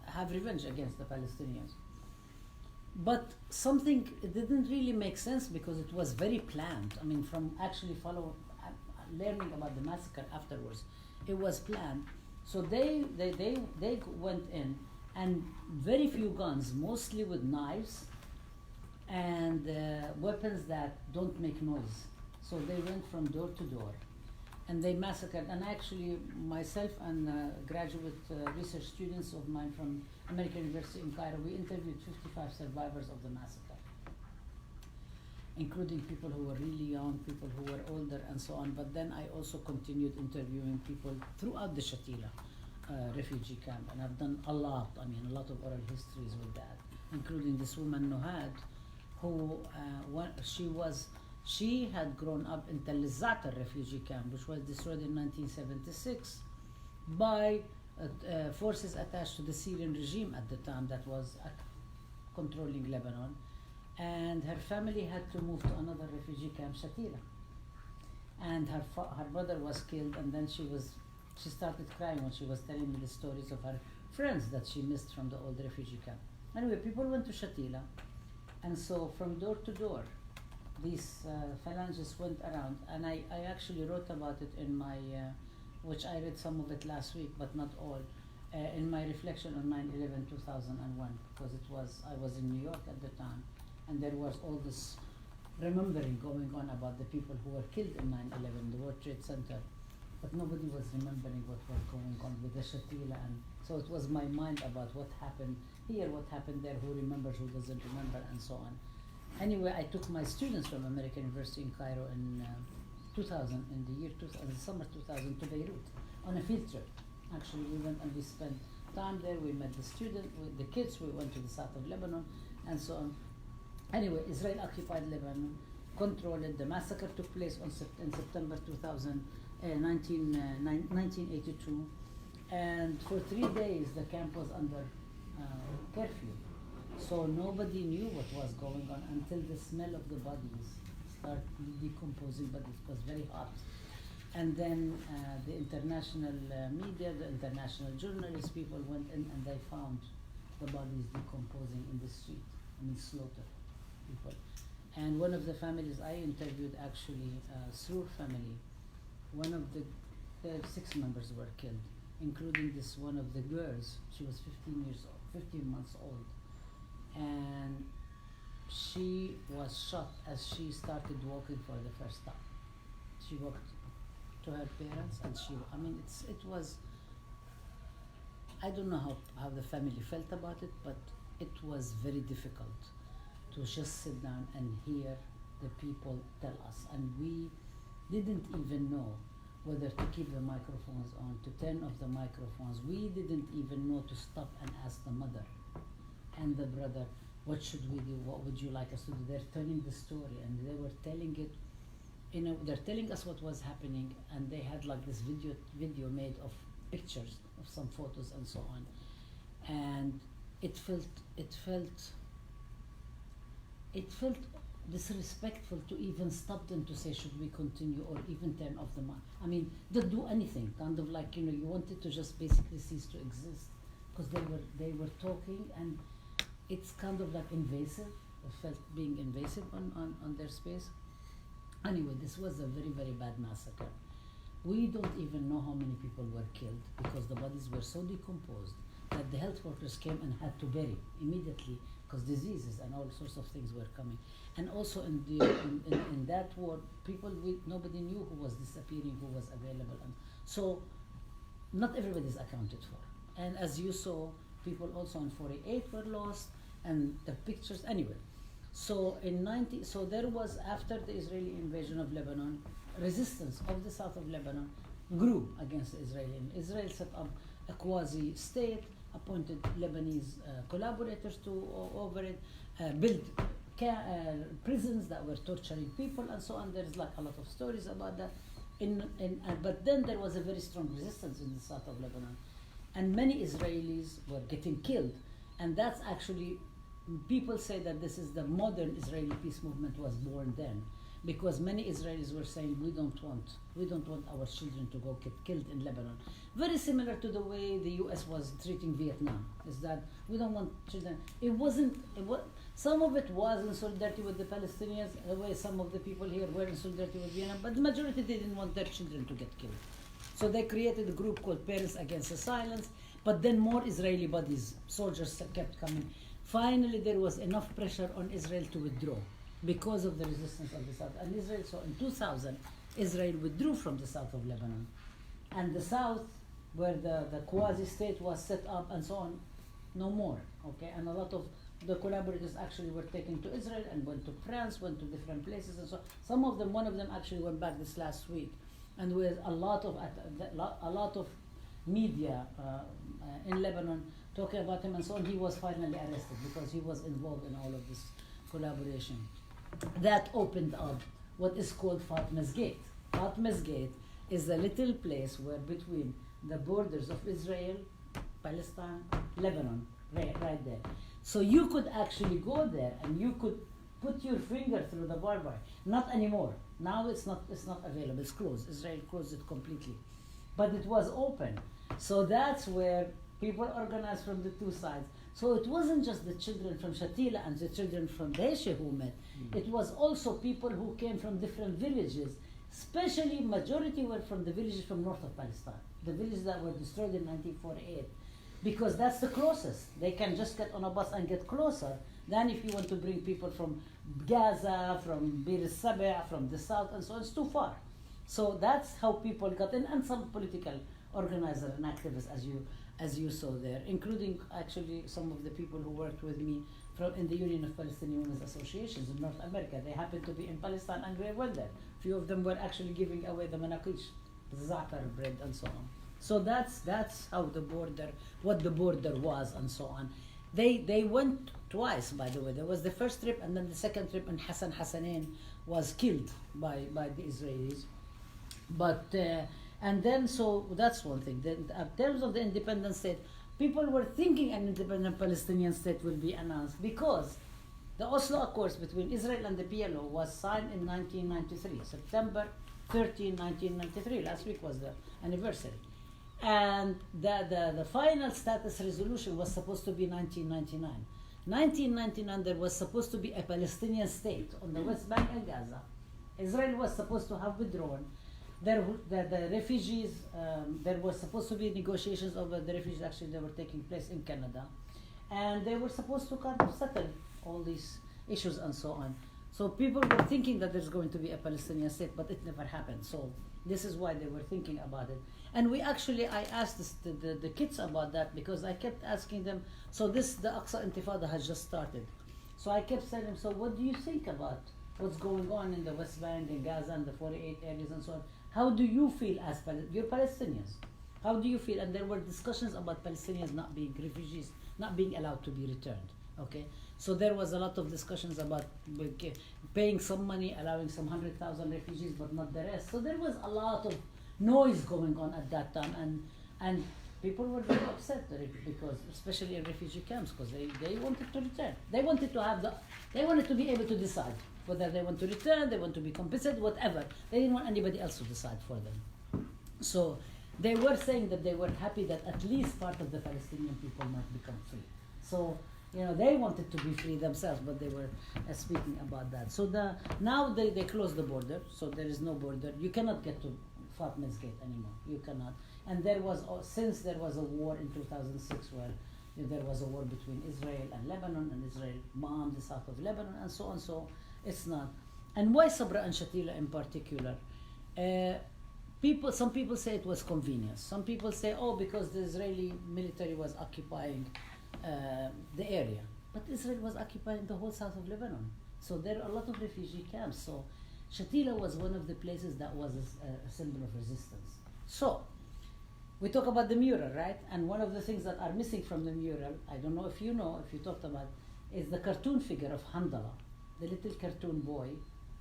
have revenge against the Palestinians. But it didn't really make sense because it was very planned. I mean, from actually learning about the massacre afterwards, it was planned. So they went in, and very few guns, mostly with knives and weapons that don't make noise. So they went from door to door, and they massacred. And actually, myself and graduate research students of mine from American University in Cairo, we interviewed 55 survivors of the massacre, including people who were really young, people who were older, and so on. But then I also continued interviewing people throughout the Shatila refugee camp, and I've done a lot of oral histories with that, including this woman Nuhad, who she had grown up in Tel Zatar refugee camp, which was destroyed in 1976 by forces attached to the Syrian regime at the time that was controlling Lebanon. And her family had to move to another refugee camp, Shatila. And her brother was killed, and then she started crying when she was telling me the stories of her friends that she missed from the old refugee camp. Anyway, people went to Shatila, and so from door to door, these phalanges went around, and I actually wrote about it in my, which I read some of it last week, but not all, in my reflection on 9/11/2001, because I was in New York at the time, and there was all this remembering going on about the people who were killed in 9/11, the World Trade Center, but nobody was remembering what was going on with the Shatila, and so it was my mind about what happened here, what happened there, who remembers, who doesn't remember, and so on. Anyway, I took my students from American University in Cairo in 2000, in the year 2000, summer 2000, to Beirut. on a field trip. Actually, we went and we spent time there. We met the student, with the kids. We went to the south of Lebanon, and so on. Anyway, Israel occupied Lebanon, controlled it. The massacre took place in September 1982, and for 3 days the camp was under curfew. So nobody knew what was going on until the smell of the bodies started decomposing, but it was very hot. And then the international media, the international journalists, people went in and they found the bodies decomposing in the street. I mean, slaughtered people. And one of the families I interviewed, actually, Sroor family, one of the 6 members were killed, including this one of the girls. She was 15 months old. And she was shot as she started walking for the first time. She walked to her parents, and it was, I don't know how the family felt about it, but it was very difficult to just sit down and hear the people tell us. And we didn't even know whether to keep the microphones on, to turn off the microphones. We didn't even know to stop and ask the mother and the brother, what should we do? What would you like us to do? They're telling the story, and they were telling it, they're telling us what was happening, and they had like this video made of pictures, of some photos and so on. And it felt disrespectful to even stop them to say, should we continue, or even turn off the mic. I mean, don't do anything, kind of like, you wanted to just basically cease to exist, because they were talking, and it's kind of like invasive. It felt being invasive on their space. Anyway, this was a very, very bad massacre. We don't even know how many people were killed, because the bodies were so decomposed that the health workers came and had to bury immediately, because diseases and all sorts of things were coming. And also in that war, nobody knew who was disappearing, who was available. And so not everybody is accounted for. And as you saw, people also in 48 were lost, and the pictures, anyway. So so there was, after the Israeli invasion of Lebanon, resistance of the south of Lebanon grew against the Israeli. Israel set up a quasi-state, appointed Lebanese collaborators over it, built prisons that were torturing people, and so on. There's like a lot of stories about that. But then there was a very strong resistance in the south of Lebanon, and many Israelis were getting killed. And that's actually, people say that this is the modern Israeli peace movement was born then, because many Israelis were saying, we don't want our children to go get killed in Lebanon. Very similar to the way the US was treating Vietnam, is that we don't want children. Some of it was in solidarity with the Palestinians, the way some of the people here were in solidarity with Vietnam, but the majority didn't want their children to get killed. So they created a group called Parents Against the Silence, but then more Israeli bodies, soldiers kept coming. Finally, there was enough pressure on Israel to withdraw because of the resistance of the south. And Israel, so in 2000, Israel withdrew from the south of Lebanon. And the south, where the quasi-state was set up and so on, no more, okay? And a lot of the collaborators actually were taken to Israel and went to France, went to different places and so on. One of them actually went back this last week. And with a lot of media in Lebanon talking about him and so on, he was finally arrested because he was involved in all of this collaboration. That opened up what is called Fatma's Gate. Fatma's Gate is a little place where between the borders of Israel, Palestine, Lebanon, right there. So you could actually go there and you could put your finger through the barbed wire. Not anymore. Now it's not available. It's closed. Israel closed it completely. But it was open. So that's where people organized from the two sides. So it wasn't just the children from Shatila and the children from Daesh who met. It was also people who came from different villages. Especially, majority were from the villages from north of Palestine. The villages that were destroyed in 1948. Because that's the closest. They can just get on a bus and get closer than if you want to bring people from Gaza, from Bir Sabah, from the south, and so on. It's too far. So that's how people got in, and some political organizers and activists, as you saw there, including actually some of the people who worked with me in the Union of Palestinian Women's Associations in North America. They happened to be in Palestine and they went there. A few of them were actually giving away the manaqish, the za'atar bread, and so on. So that's how the border, what the border was, and so on. They went twice, by the way. There was the first trip, and then the second trip, and Hassan Hassanin was killed by the Israelis. But and then, so that's one thing. Then, in terms of the independent state, people were thinking an independent Palestinian state will be announced because the Oslo Accords between Israel and the PLO was signed in 1993, September 13, 1993. Last week was the anniversary. And the final status resolution was supposed to be 1999. 1999, there was supposed to be a Palestinian state on the West Bank and Gaza. Israel was supposed to have withdrawn. The refugees, there were supposed to be negotiations over the refugees. Actually, they were taking place in Canada. And they were supposed to kind of settle all these issues and so on. So people were thinking that there's going to be a Palestinian state, but it never happened. So this is why they were thinking about it. And I asked the kids about that because I kept asking them, so the Aqsa Intifada has just started. So I kept saying them, so what do you think about what's going on in the West Bank and Gaza and the 48 areas and so on? How do you feel as you're Palestinians? How do you feel? And there were discussions about Palestinians not being refugees, not being allowed to be returned. Okay, so there was a lot of discussions about paying some money, allowing some 100,000 refugees, but not the rest. So there was a lot of noise going on at that time, and people were very upset because, especially in refugee camps, because they wanted to return. They wanted to be able to decide whether they want to return, they want to be compensated, whatever. They didn't want anybody else to decide for them. So they were saying that they were happy that at least part of the Palestinian people might become free. So, they wanted to be free themselves, but they were speaking about that. So now they closed the border, so there is no border. You cannot get to Fatma's Gate anymore. You cannot. And since there was a war in 2006 where there was a war between Israel and Lebanon, and Israel bombed the south of Lebanon, and so on. So it's not. And why Sabra and Shatila in particular? Some people say it was convenience. Some people say, because the Israeli military was occupying the area. But Israel was occupying the whole south of Lebanon. So there are a lot of refugee camps. So Shatila was one of the places that was a symbol of resistance. So we talk about the mural, right? And one of the things that are missing from the mural, I don't know if you talked about, is the cartoon figure of Handala, the little cartoon boy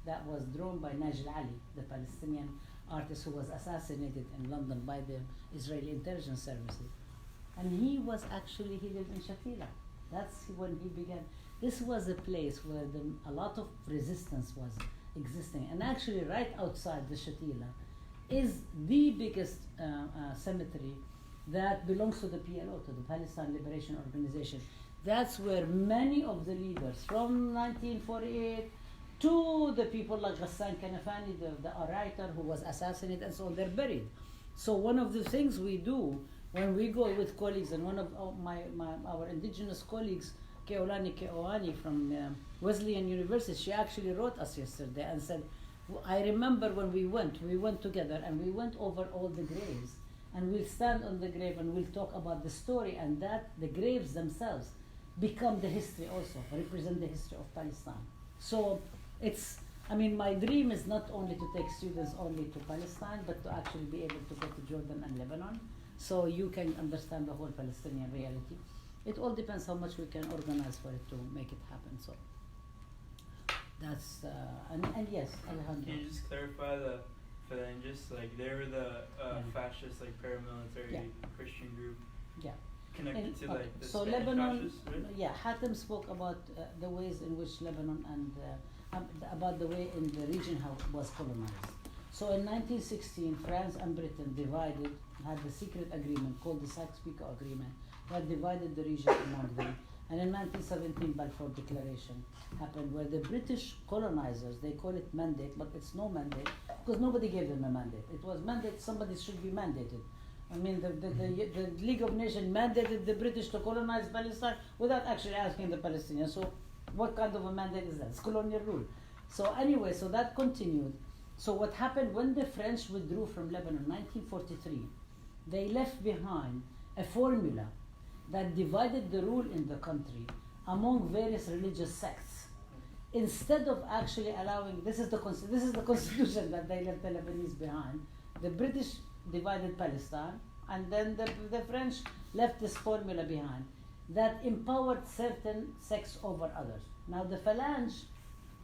that was drawn by Najl Ali, the Palestinian artist who was assassinated in London by the Israeli intelligence services. And he lived in Shatila. That's when he began. This was a place where a lot of resistance was existing. And actually right outside the Shatila is the biggest cemetery that belongs to the PLO, to the Palestine Liberation Organization. That's where many of the leaders from 1948 to the people like Ghassan Kanafani, the writer who was assassinated and so on, they're buried. So one of the things we do when we go with colleagues, and one of our indigenous colleagues, Keolani Keoani from Wesleyan University, she actually wrote us yesterday and said, I remember when we went together and we went over all the graves, and we'll stand on the grave and we'll talk about the story, and that the graves themselves become the history also, represent the history of Palestine. So my dream is not only to take students only to Palestine, but to actually be able to go to Jordan and Lebanon, so you can understand the whole Palestinian reality. It all depends how much we can organize for it to make it happen. So that's and yes, Alejandro. Can you just clarify the phalangists? Like they were the fascist, paramilitary Christian group. Yeah. Connected to the so Spanish Lebanon. fascists, right? Yeah, Hatem spoke about the ways in which Lebanon and about the way in the region how it was colonized. So in 1916, France and Britain had the secret agreement called the Sykes-Picot Agreement that divided the region among them. And in 1917, Balfour Declaration happened where the British colonizers, they call it mandate, but it's no mandate because nobody gave them a mandate. It was mandate, somebody should be mandated. The League of Nations mandated the British to colonize Palestine without actually asking the Palestinians. So what kind of a mandate is that? It's colonial rule. So anyway, so that continued. So what happened when the French withdrew from Lebanon in 1943, they left behind a formula that divided the rule in the country among various religious sects. Instead of actually allowing, this is the constitution that they left the Lebanese behind. The British divided Palestine And then the French left this formula behind that empowered certain sects over others. Now the Phalange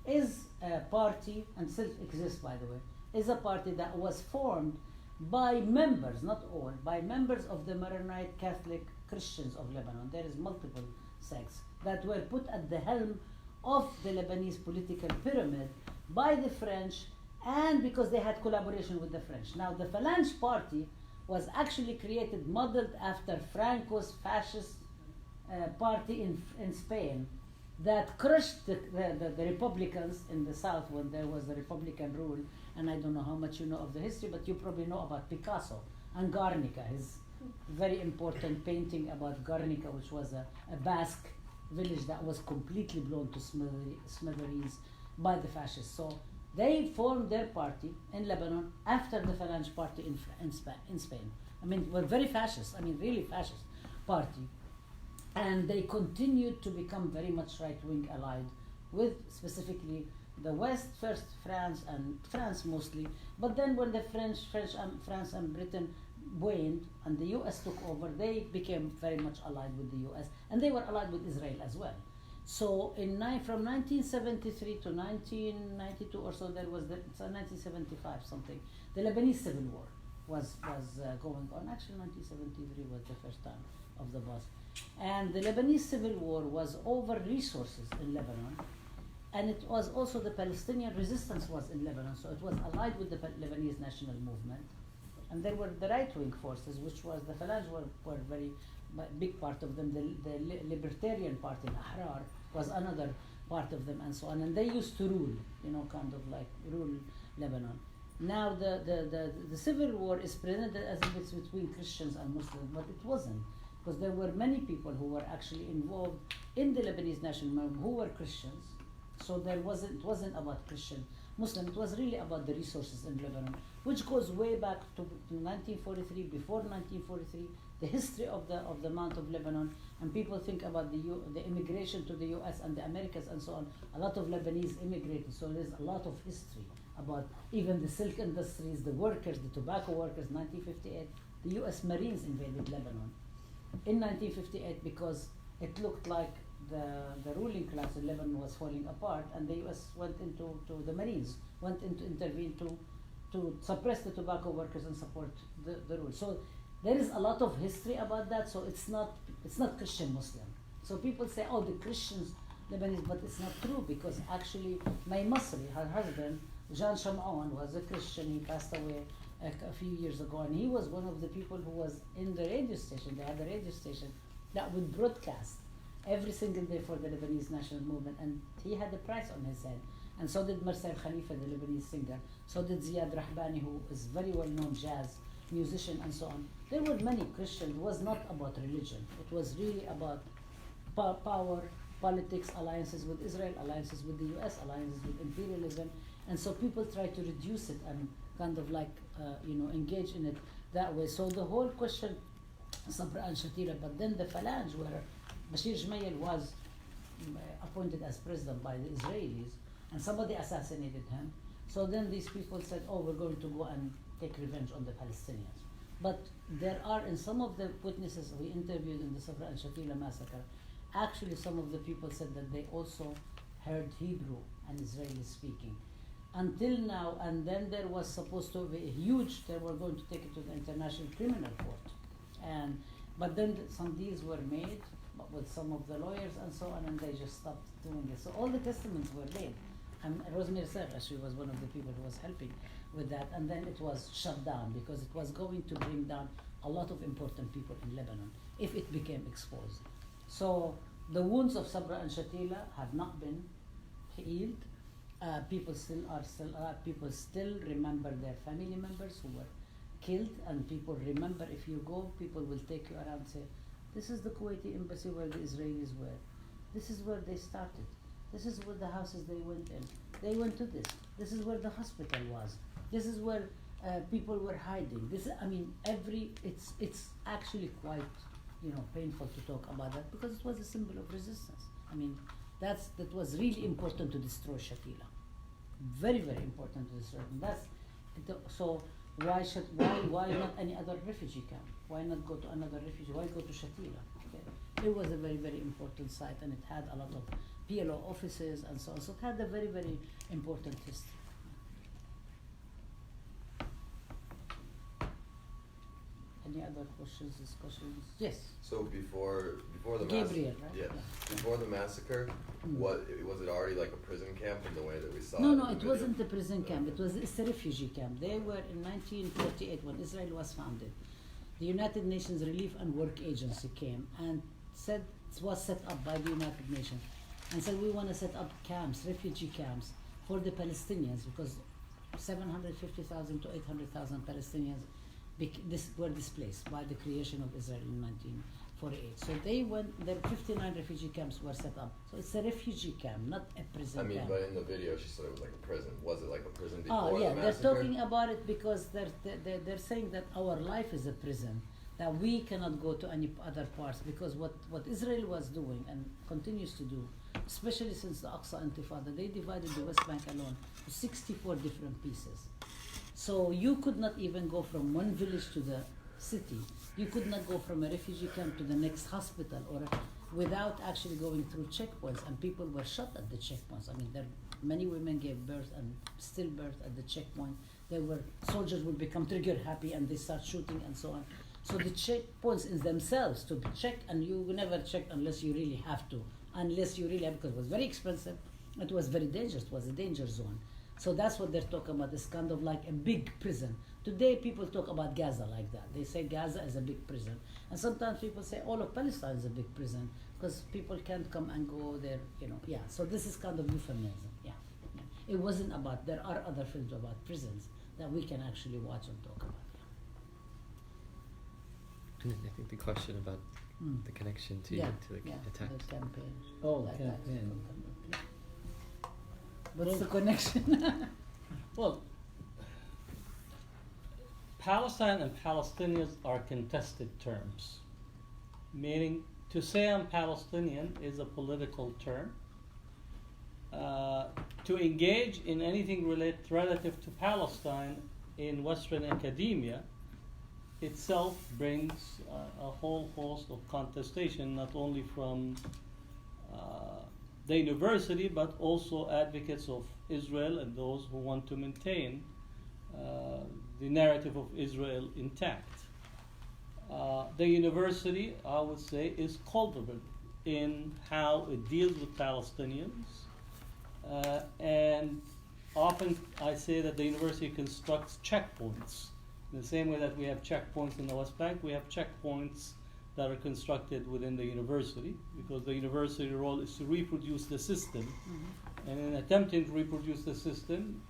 is a party, and still exists by the way, is a party that was formed by members, not all, by members of the Maronite Catholic Christians of Lebanon. There is multiple sects that were put at the helm of the Lebanese political pyramid by the French, and because they had collaboration with the French. Now the Phalange party was actually created, modeled after Franco's fascist party in Spain that crushed the Republicans in the south when there was the Republican rule. And I don't know how much you know of the history, but you probably know about Picasso and Guernica, his very important painting about Guernica, which was a Basque village that was completely blown to smithereens by the fascists. So they formed their party in Lebanon after the Phalange party in Spain. I mean, were very fascist, I mean really fascist party. And they continued to become very much right-wing allied with specifically the West, first France mostly, but then when the France and Britain waned and the US took over, they became very much allied with the US, and they were allied with Israel as well. So from 1973 to 1992 or so, there was 1975 something, the Lebanese Civil War was going on. Actually 1973 was the first time of the bus. And the Lebanese Civil War was over resources in Lebanon, and it was also the Palestinian resistance was in Lebanon, so it was allied with the Lebanese national movement. And there were the right-wing forces, which was the Phalange were very big part of them. The Libertarian Party, Ahrar, was another part of them, and so on. And they used to rule, kind of like rule Lebanon. Now the Civil War is presented as if it's between Christians and Muslims, but it wasn't, because there were many people who were actually involved in the Lebanese national movement who were Christians. So it wasn't about Christian Muslim, it was really about the resources in Lebanon, which goes way back to 1943, before 1943, the history of the Mount of Lebanon. And people think about the immigration to the US and the Americas and so on. A lot of Lebanese immigrated, so there's a lot of history about even the silk industries, the workers, the tobacco workers. 1958, the US Marines invaded Lebanon in 1958 because it looked like the ruling class in Lebanon was falling apart, and the US went into the Marines, went into intervene to suppress the tobacco workers and support the rule. So there is a lot of history about that. So it's not Christian Muslim. So people say, oh, the Christians Lebanese, but it's not true, because actually my Masri, her husband, Jean Shamon, was a Christian. He passed away a few years ago, and he was one of the people who was in the radio station. They had a radio station that would broadcast every single day for the Lebanese national movement, and he had a price on his head. And so did Marcel Khalifa, the Lebanese singer. So did Ziad Rahbani, who is very well-known jazz musician, and so on. There were many Christians. It was not about religion. It was really about power, politics, alliances with Israel, alliances with the US, alliances with imperialism. And so people try to reduce it and kind of like, engage in it that way. So the whole question, Sabra and Shatila, but then the Phalange, where Bashir Gemayel was appointed as president by the Israelis, and somebody assassinated him. So then these people said, oh, we're going to go and take revenge on the Palestinians. But there are, in some of the witnesses we interviewed in the Sabra and Shatila massacre, actually some of the people said that they also heard Hebrew and Israeli speaking. Until now, and then there was supposed to be a huge, they were going to take it to the International Criminal Court. But then some deals were made with some of the lawyers and so on, and they just stopped doing it. So all the testaments were laid. And Rosemary Serra, she was one of the people who was helping with that, and then it was shut down because it was going to bring down a lot of important people in Lebanon if it became exposed. So the wounds of Sabra and Shatila have not been healed. People still are still alive. People still remember their family members who were killed, and people remember, if you go, people will take you around and say, this is the Kuwaiti embassy where the Israelis were. This is where they started. This is where the houses they went in. They went to this. This is where the hospital was. This is where people were hiding. It's actually quite, painful to talk about that, because it was a symbol of resistance. That was really important to destroy Shatila. Very, very important to destroy. So Why not any other refugee camp? Why not go to another refugee? Why go to Shatila? Okay. It was a very, very important site, and it had a lot of PLO offices and so on. So it had a very, very important history. Any other questions, discussions? Yes. So before the Gabriel, right? yeah, before the massacre, what was it already like a prison camp in the way that we saw? No, in no, the it video? wasn't a prison camp. It's a refugee camp. They were in 1948 when Israel was founded. The United Nations Relief and Work Agency came and said it was set up by the United Nations and said we want to set up camps, refugee camps for the Palestinians because 750,000 to 800,000 Palestinians were displaced by the creation of Israel in 1948. So they went, there 59 refugee camps were set up. So it's a refugee camp, not a prison camp. But in the video she said it was like a prison. Was it like a prison before Oh yeah, the they're massacre? talking about it because they're saying that our life is a prison, that we cannot go to any other parts because what Israel was doing and continues to do, especially since the Aqsa Intifada, they divided the West Bank alone to 64 different pieces. So you could not even go from one village to the city. You could not go from a refugee camp to the next hospital or without actually going through checkpoints, and people were shot at the checkpoints. I mean, many women gave birth and stillbirth at the checkpoint. Soldiers would become trigger happy and they start shooting and so on. So the checkpoints in themselves to check, and you never check unless you really have to, because it was very expensive, it was very dangerous, it was a danger zone. So that's what they're talking about, this kind of like a big prison. Today people talk about Gaza like that. They say Gaza is a big prison. And sometimes people say all of Palestine is a big prison because people can't come and go there, yeah. So this is kind of euphemism, yeah. It wasn't about, there are other films about prisons that we can actually watch and talk about. And I think the question about the connection to the attack. The campaign. Oh, That- campaign. What's the connection? Well, Palestine and Palestinians are contested terms, meaning to say I'm Palestinian is a political term. To engage in anything relative to Palestine in Western academia itself brings a whole host of contestation, not only from the university, but also advocates of Israel and those who want to maintain the narrative of Israel intact. The university, I would say, is culpable in how it deals with Palestinians, and often I say that the university constructs checkpoints. In the same way that we have checkpoints in the West Bank, we have checkpoints that are constructed within the university, because the university role is to reproduce the system. And in attempting to reproduce the system,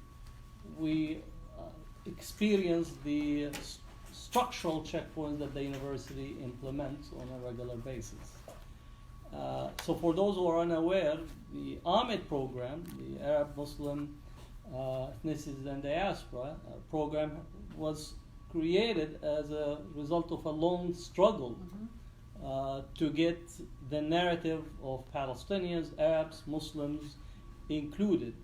we experience the structural checkpoints that the university implements on a regular basis. So for those who are unaware, the AMED program, the Arab Muslim Ethnicities and Diaspora program, was created as a result of a long struggle to get the narrative of Palestinians, Arabs, Muslims included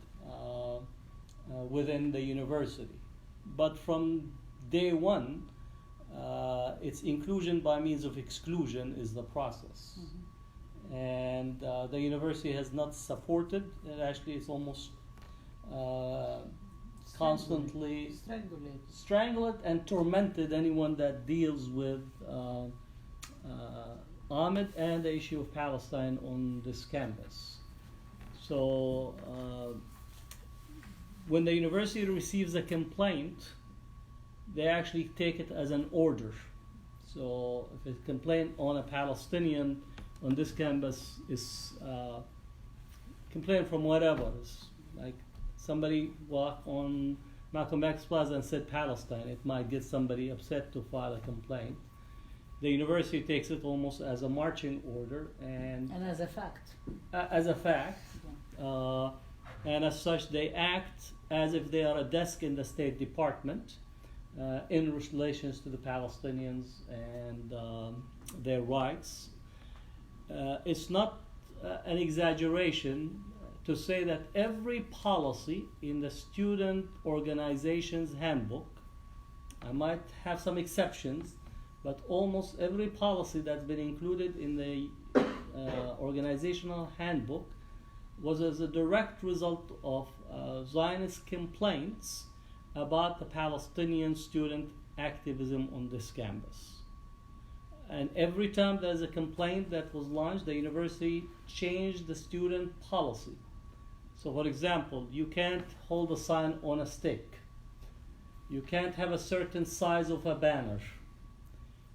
within the university. But from day one, its inclusion by means of exclusion is the process. And the university has not supported, and actually it's almost constantly strangled and tormented anyone that deals with Ahmed and the issue of Palestine on this campus. So when the university receives a complaint, they actually take it as an order. So if a complaint on a Palestinian on this campus is complaint from whatever, it's like somebody walked on Malcolm X Plaza and said Palestine, it might get somebody upset to file a complaint. The university takes it almost as a marching order and as a fact. As a fact. And as such, they act as if they are a desk in the State Department in relations to the Palestinians and their rights. It's not an exaggeration to say that every policy in the student organization's handbook I might have some exceptions, but almost every policy that's been included in the organizational handbook was as a direct result of Zionist complaints about the Palestinian student activism on this campus. And every time there's a complaint that was launched, the university changed the student policy. So for example, you can't hold a sign on a stick. You can't have a certain size of a banner.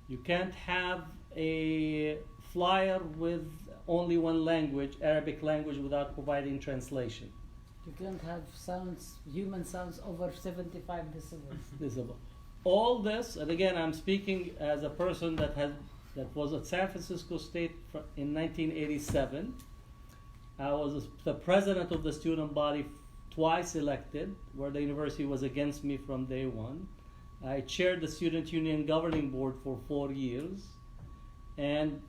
You can't have a flyer with only one language, Arabic language, without providing translation. You can't have sounds, human sounds over 75 decibels. All this, and again, I'm speaking as a person that was at San Francisco State in 1987. I was the president of the student body twice elected, where the university was against me from day one. I chaired the student union governing board for 4 years and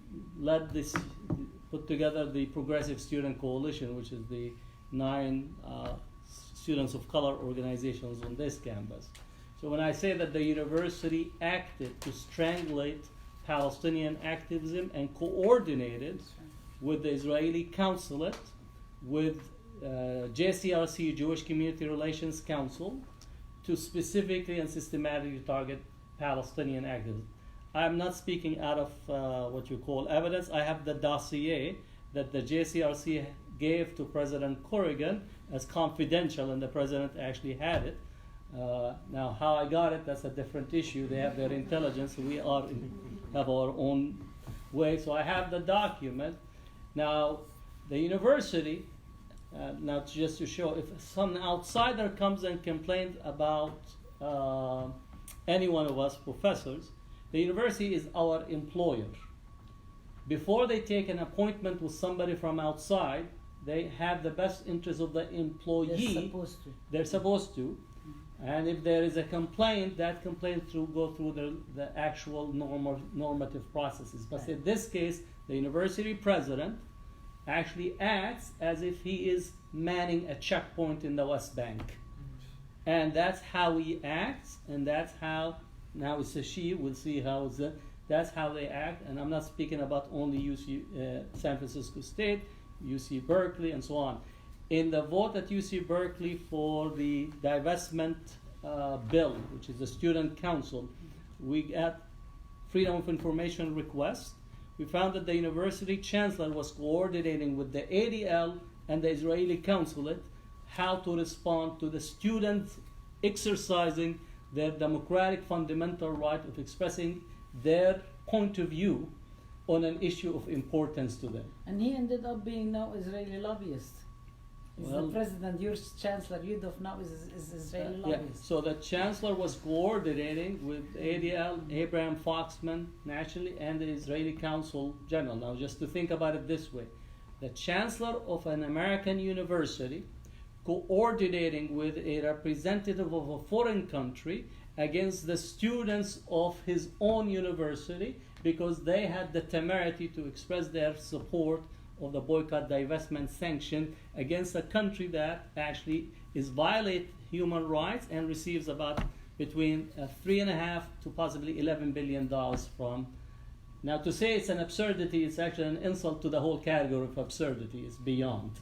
put together the Progressive Student Coalition, which is the 9 students of color organizations on this campus. So when I say that the university acted to strangulate Palestinian activism and coordinated with the Israeli consulate, with JCRC, Jewish Community Relations Council, to specifically and systematically target Palestinian activists. I'm not speaking out of what you call evidence. I have the dossier that the JCRC gave to President Corrigan as confidential, and the president actually had it. Now, how I got it, that's a different issue. They have their intelligence. We have our own way. So I have the document. Now, the university, now just to show, if some outsider comes and complains about any one of us professors, the university is our employer. Before they take an appointment with somebody from outside, they have the best interest of the employee. They're supposed to. And if there is a complaint, that complaint go through the actual normative processes. But in this case, the university president actually acts as if he is manning a checkpoint in the West Bank. And that's how he acts, and that's how, now it's a she, we'll see how that's how they act. And I'm not speaking about only UC San Francisco State, UC Berkeley, and so on. In the vote at UC Berkeley for the divestment bill, which is the student council, we got freedom of information request. We found that the university chancellor was coordinating with the ADL and the Israeli consulate how to respond to the students exercising their democratic fundamental right of expressing their point of view on an issue of importance to them. And he ended up being now Israeli lobbyist. He's the president, your chancellor, Yudov now is Israeli lobbyist. Yeah. So the chancellor was coordinating with ADL, Abraham Foxman nationally, and the Israeli Council General. Now just to think about it this way, the chancellor of an American university coordinating with a representative of a foreign country against the students of his own university because they had the temerity to express their support of the boycott, divestment, sanction against a country that actually is violate human rights and receives about between $3.5 to possibly $11 billion from. Now to say it's an absurdity, it's actually an insult to the whole category of absurdity. It's beyond.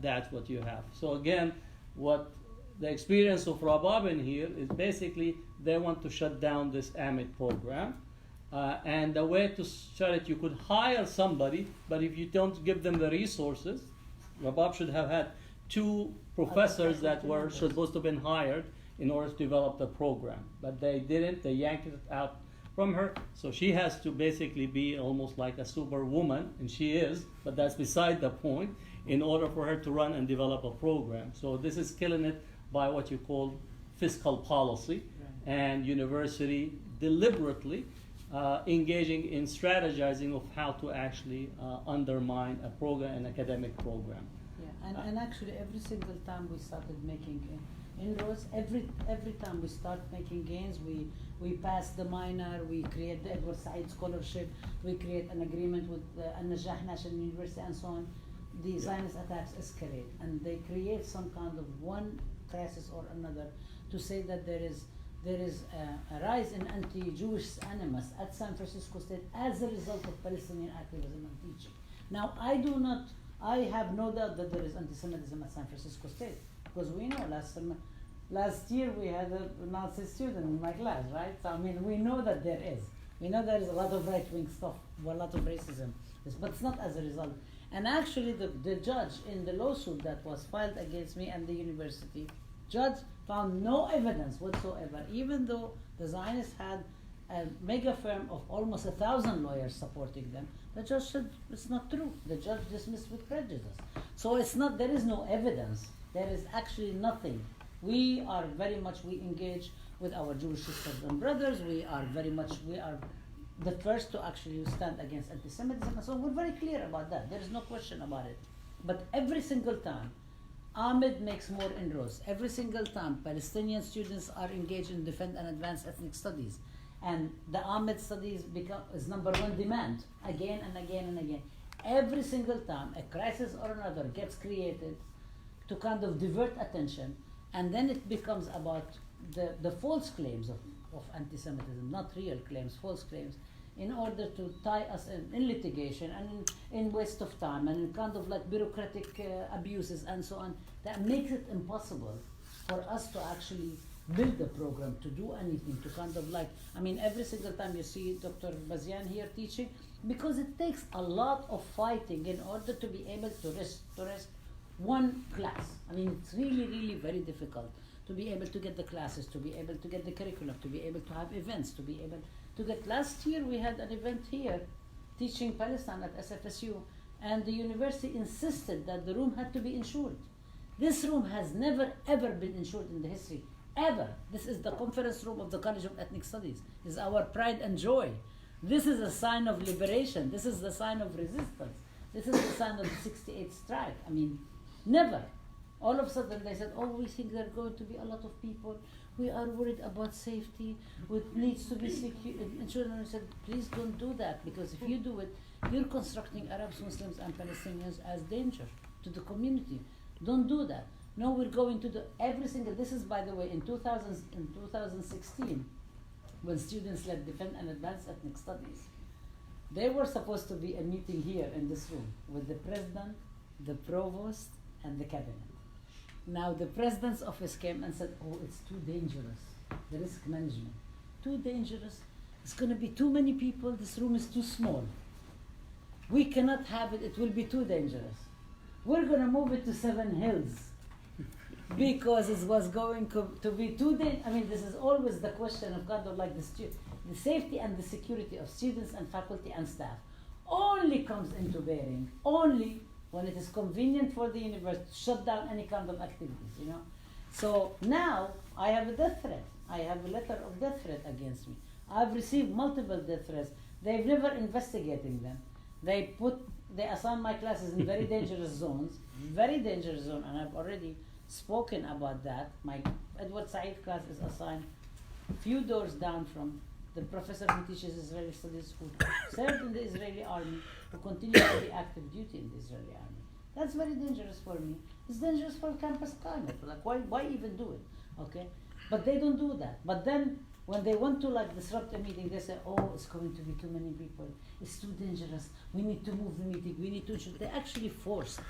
That's what you have. So again, what the experience of Rababin here is basically they want to shut down this AMIT program. And the way to shut it, you could hire somebody, but if you don't give them the resources, Rabab should have had 2 professors that were supposed to have been hired in order to develop the program. But they didn't, they yanked it out from her, so she has to basically be almost like a superwoman, and she is, but that's beside the point, in order for her to run and develop a program. So this is killing it by what you call fiscal policy, and university deliberately engaging in strategizing of how to actually undermine a program, an academic program. Yeah, and actually every single time we started making inroads, every time we start making gains, we pass the minor, we create the Edward Said Scholarship, we create an agreement with Al-Najah National University and so on. The Zionist attacks escalate, and they create some kind of one crisis or another to say that there there is a rise in anti-Jewish animus at San Francisco State as a result of Palestinian activism and teaching. Now, I have no doubt that there is anti-Semitism at San Francisco State, because we know last year we had a Nazi student in my class, right? So, I mean, we know that there is. We know there is a lot of right-wing stuff, a lot of racism, but it's not as a result. And actually, the judge in the lawsuit that was filed against me and the university, judge found no evidence whatsoever, even though the Zionists had a mega firm of almost 1,000 lawyers supporting them. The judge said it's not true. The judge dismissed with prejudice. So it's not, there is no evidence. There is actually nothing. We engage with our Jewish sisters and brothers. We are the first to actually stand against anti-Semitism, and so we're very clear about that. There is no question about it. But every single time Ahmed makes more inroads, every single time Palestinian students are engaged in defend and advance ethnic studies, and the Ahmed studies is number one demand again and again and again. Every single time a crisis or another gets created to kind of divert attention, and then it becomes about the false claims of anti-Semitism, not real claims, false claims, in order to tie us in litigation and in waste of time and in kind of like bureaucratic abuses and so on, that makes it impossible for us to actually build a program, to do anything, to kind of like, I mean, every single time you see Dr. Bazian here teaching, because it takes a lot of fighting in order to be able to rest one class. I mean, it's really, really very difficult to be able to get the classes, to be able to get the curriculum, to be able to have events, to be able to get. Last year we had an event here teaching Palestine at SFSU, and the university insisted that the room had to be insured. This room has never ever been insured in the history, ever. This is the conference room of the College of Ethnic Studies. It's our pride and joy. This is a sign of liberation. This is the sign of resistance. This is the sign of the 68th strike. I mean, never. All of a sudden they said, oh, we think there are going to be a lot of people. We are worried about safety. It needs to be insured. And I said, please don't do that, because if you do it, you're constructing Arabs, Muslims, and Palestinians as danger to the community. Don't do that. No, we're going to do every single. This is, by the way, in 2016, when students led Defend and Advance Ethnic Studies. There were supposed to be a meeting here in this room with the president, the provost, and the cabinet. Now the president's office came and said, oh, it's too dangerous, the risk management. Too dangerous, it's going to be too many people, this room is too small. We cannot have it, it will be too dangerous. We're going to move it to Seven Hills because it was going to be too dangerous. I mean, this is always the question of kind of like the safety and the security of students and faculty and staff only comes into bearing, only when it is convenient for the university to shut down any kind of activities, you know. So now I have a death threat. I have a letter of death threat against me. I've received multiple death threats. They've never investigated them. They assign my classes in very dangerous zones, and I've already spoken about that. My Edward Said class is assigned a few doors down from the professor who teaches Israeli studies, who served in the Israeli army, who continues to be active duty in the Israeli army. That's very dangerous for me. It's dangerous for campus climate. Like, why even do it? Okay? But they don't do that. But then, when they want to like disrupt a meeting, they say, oh, it's going to be too many people. It's too dangerous. We need to move the meeting. We need to ensure. They actually forced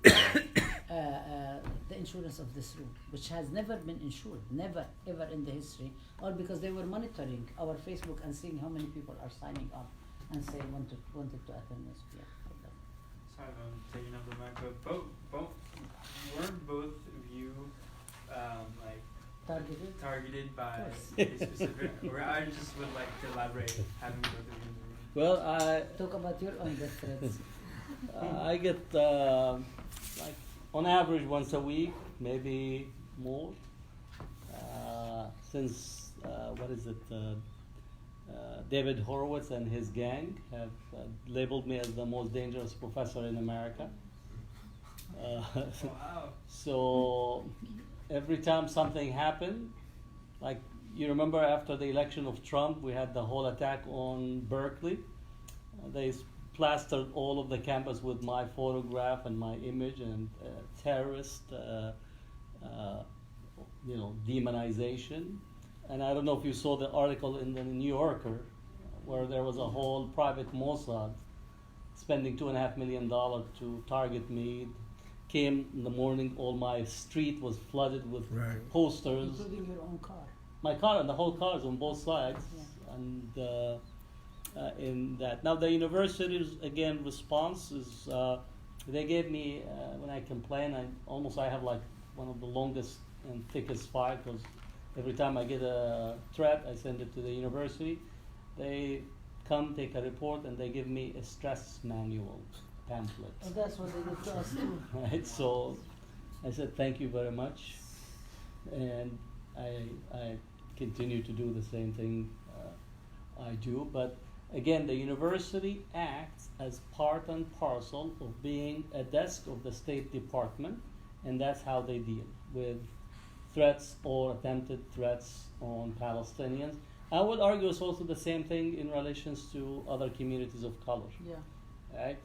the insurance of this room, which has never been insured, never, ever in the history, all because they were monitoring our Facebook and seeing how many people are signing up and say wanted to attend this. Yeah. Sorry if I'm taking up the mic, but weren't both of you like targeted by a specific, or I just would like to elaborate having both of you in the room. Well, I talk about your own death threats. I get like on average once a week, maybe more. Since David Horowitz and his gang have labeled me as the most dangerous professor in America. Wow. So every time something happened, like you remember after the election of Trump, we had the whole attack on Berkeley. They plastered all of the campus with my photograph and my image and terrorist, demonization. and I don't know if you saw the article in the New Yorker, where there was a whole private Mossad spending $2.5 million to target me. Came in the morning, all my street was flooded with posters. Including your own car. My car and the whole car is on both sides, and in that. Now the university's again response is they gave me when I complain, I have like one of the longest and thickest file because every time I get a threat, I send it to the university. They come take a report and they give me a stress manual pamphlet. And that's what they did to us too. Right, so I said thank you very much, and I continue to do the same thing I do. But again, the university acts as part and parcel of being a desk of the State Department, and that's how they deal with threats or attempted threats on Palestinians. I would argue it's also the same thing in relations to other communities of color. Yeah. Right?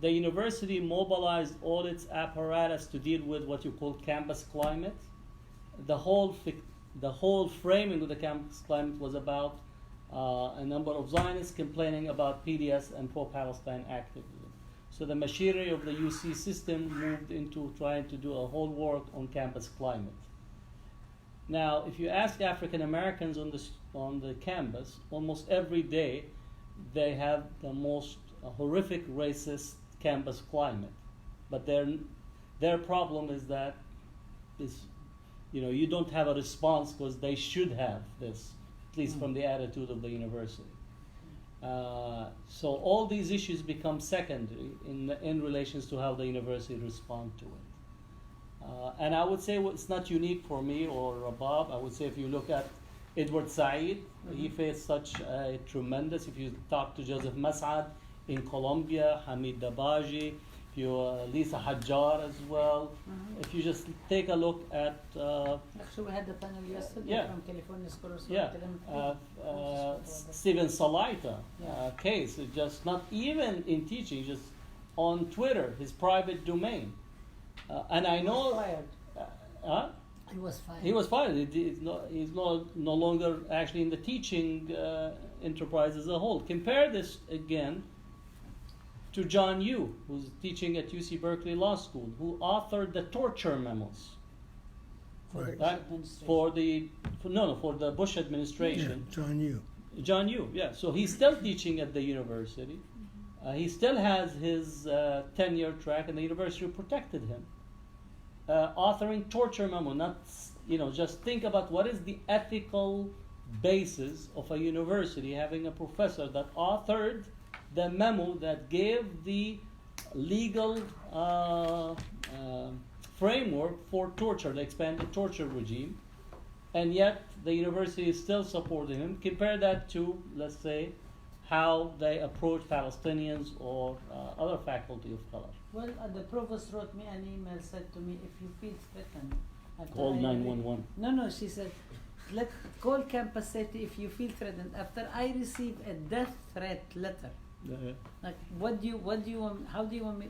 The university mobilized all its apparatus to deal with what you call campus climate. The whole framing of the campus climate was about a number of Zionists complaining about PDS and pro-Palestine activism. So the machinery of the UC system moved into trying to do a whole work on campus climate. Now, if you ask African Americans on the campus, almost every day they have the most horrific racist campus climate. But their problem is that you don't have a response because they should have this, at least from the attitude of the university. So all these issues become secondary in relations to how the university respond to it. And I would say it's not unique for me or Rabab. I would say if you look at Edward Said, he faced such a tremendous, if you talk to Joseph Mas'ad in Colombia, Hamid Dabaji, if you Lisa Hajjar as well. If you just take a look at actually we had the panel yesterday from California School of Stephen Salaita case, just not even in teaching, just on Twitter, his private domain. And I know he was fired. He was fired. He's no longer actually in the teaching enterprise as a whole. Compare this again to John Yoo, who's teaching at UC Berkeley Law School, who authored the torture memos for the Bush administration. Yeah, John Yoo, yeah. So he's still teaching at the university. He still has his tenure track, and the university protected him. Authoring torture memo, just think about what is the ethical basis of a university having a professor that authored the memo that gave the legal framework for torture, the expanded torture regime, and yet the university is still supporting him. Compare that to, let's say, how they approach Palestinians or other faculty of color. Well, the provost wrote me an email, said to me, if you feel threatened... Call 911. No, she said, call campus safety if you feel threatened. After I receive a death threat letter, like, what do you want, how do you want me,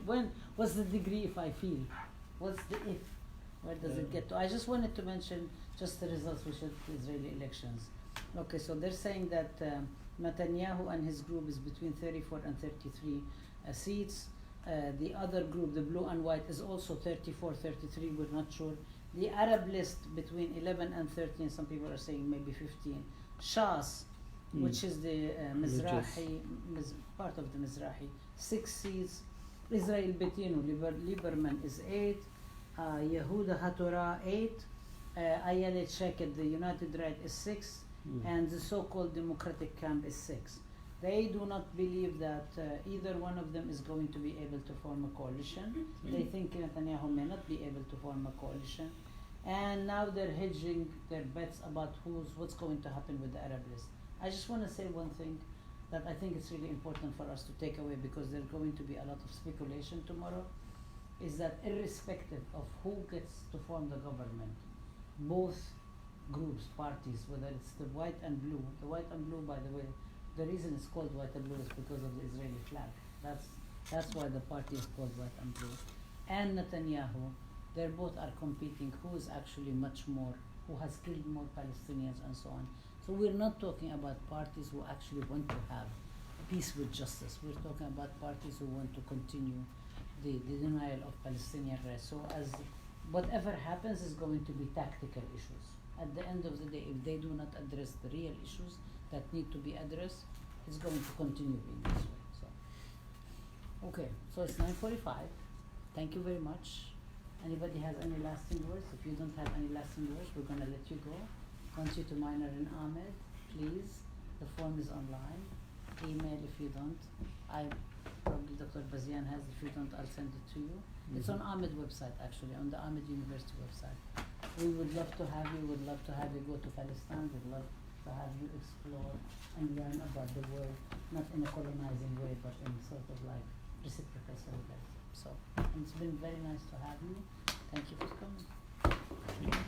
what's the degree if I feel? What's the if? Where does it get to? I just wanted to mention just the results with the Israeli elections. Okay, so they're saying that Netanyahu and his group is between 34 and 33 seats. The other group, the blue and white, is also 34, 33, we're not sure. The Arab list between 11 and 13, some people are saying maybe 15. Shas, which is the Mizrahi, part of the Mizrahi, 6 seats. Israel Bettino, Lieberman is 8. Yehuda HaTorah 8. Ayelet Sheket, the United Right, is 6. And the so-called Democratic Camp is 6. They do not believe that either one of them is going to be able to form a coalition. They think Netanyahu may not be able to form a coalition. And now they're hedging their bets about what's going to happen with the Arab list. I just want to say one thing that I think it's really important for us to take away, because there's going to be a lot of speculation tomorrow, is that irrespective of who gets to form the government, both groups, parties, whether it's the white and blue, by the way, the reason it's called white and blue is because of the Israeli flag. That's why the party is called white and blue. And Netanyahu, they both are competing who is actually much more who has killed more Palestinians and so on. So we're not talking about parties who actually want to have peace with justice. We're talking about parties who want to continue the denial of Palestinian rights. So as whatever happens is going to be tactical issues. At the end of the day, if they do not address the real issues that need to be addressed, it's going to continue being this way. So, okay, so it's 9:45. Thank you very much. Anybody has any lasting words? If you don't have any lasting words, we're going to let you go. Want you to Minor and Ahmed, please. The form is online. Email if you don't. Probably Dr. Bazian has. If you don't, I'll send it to you. It's on Ahmed website, actually, on the Ahmed University website. We would love to have you. Would love to have you go to Palestine. We'd love to have you explore and learn about the world, not in a colonizing way, but in sort of like reciprocal solidarity. So it's been very nice to have you. Thank you for coming.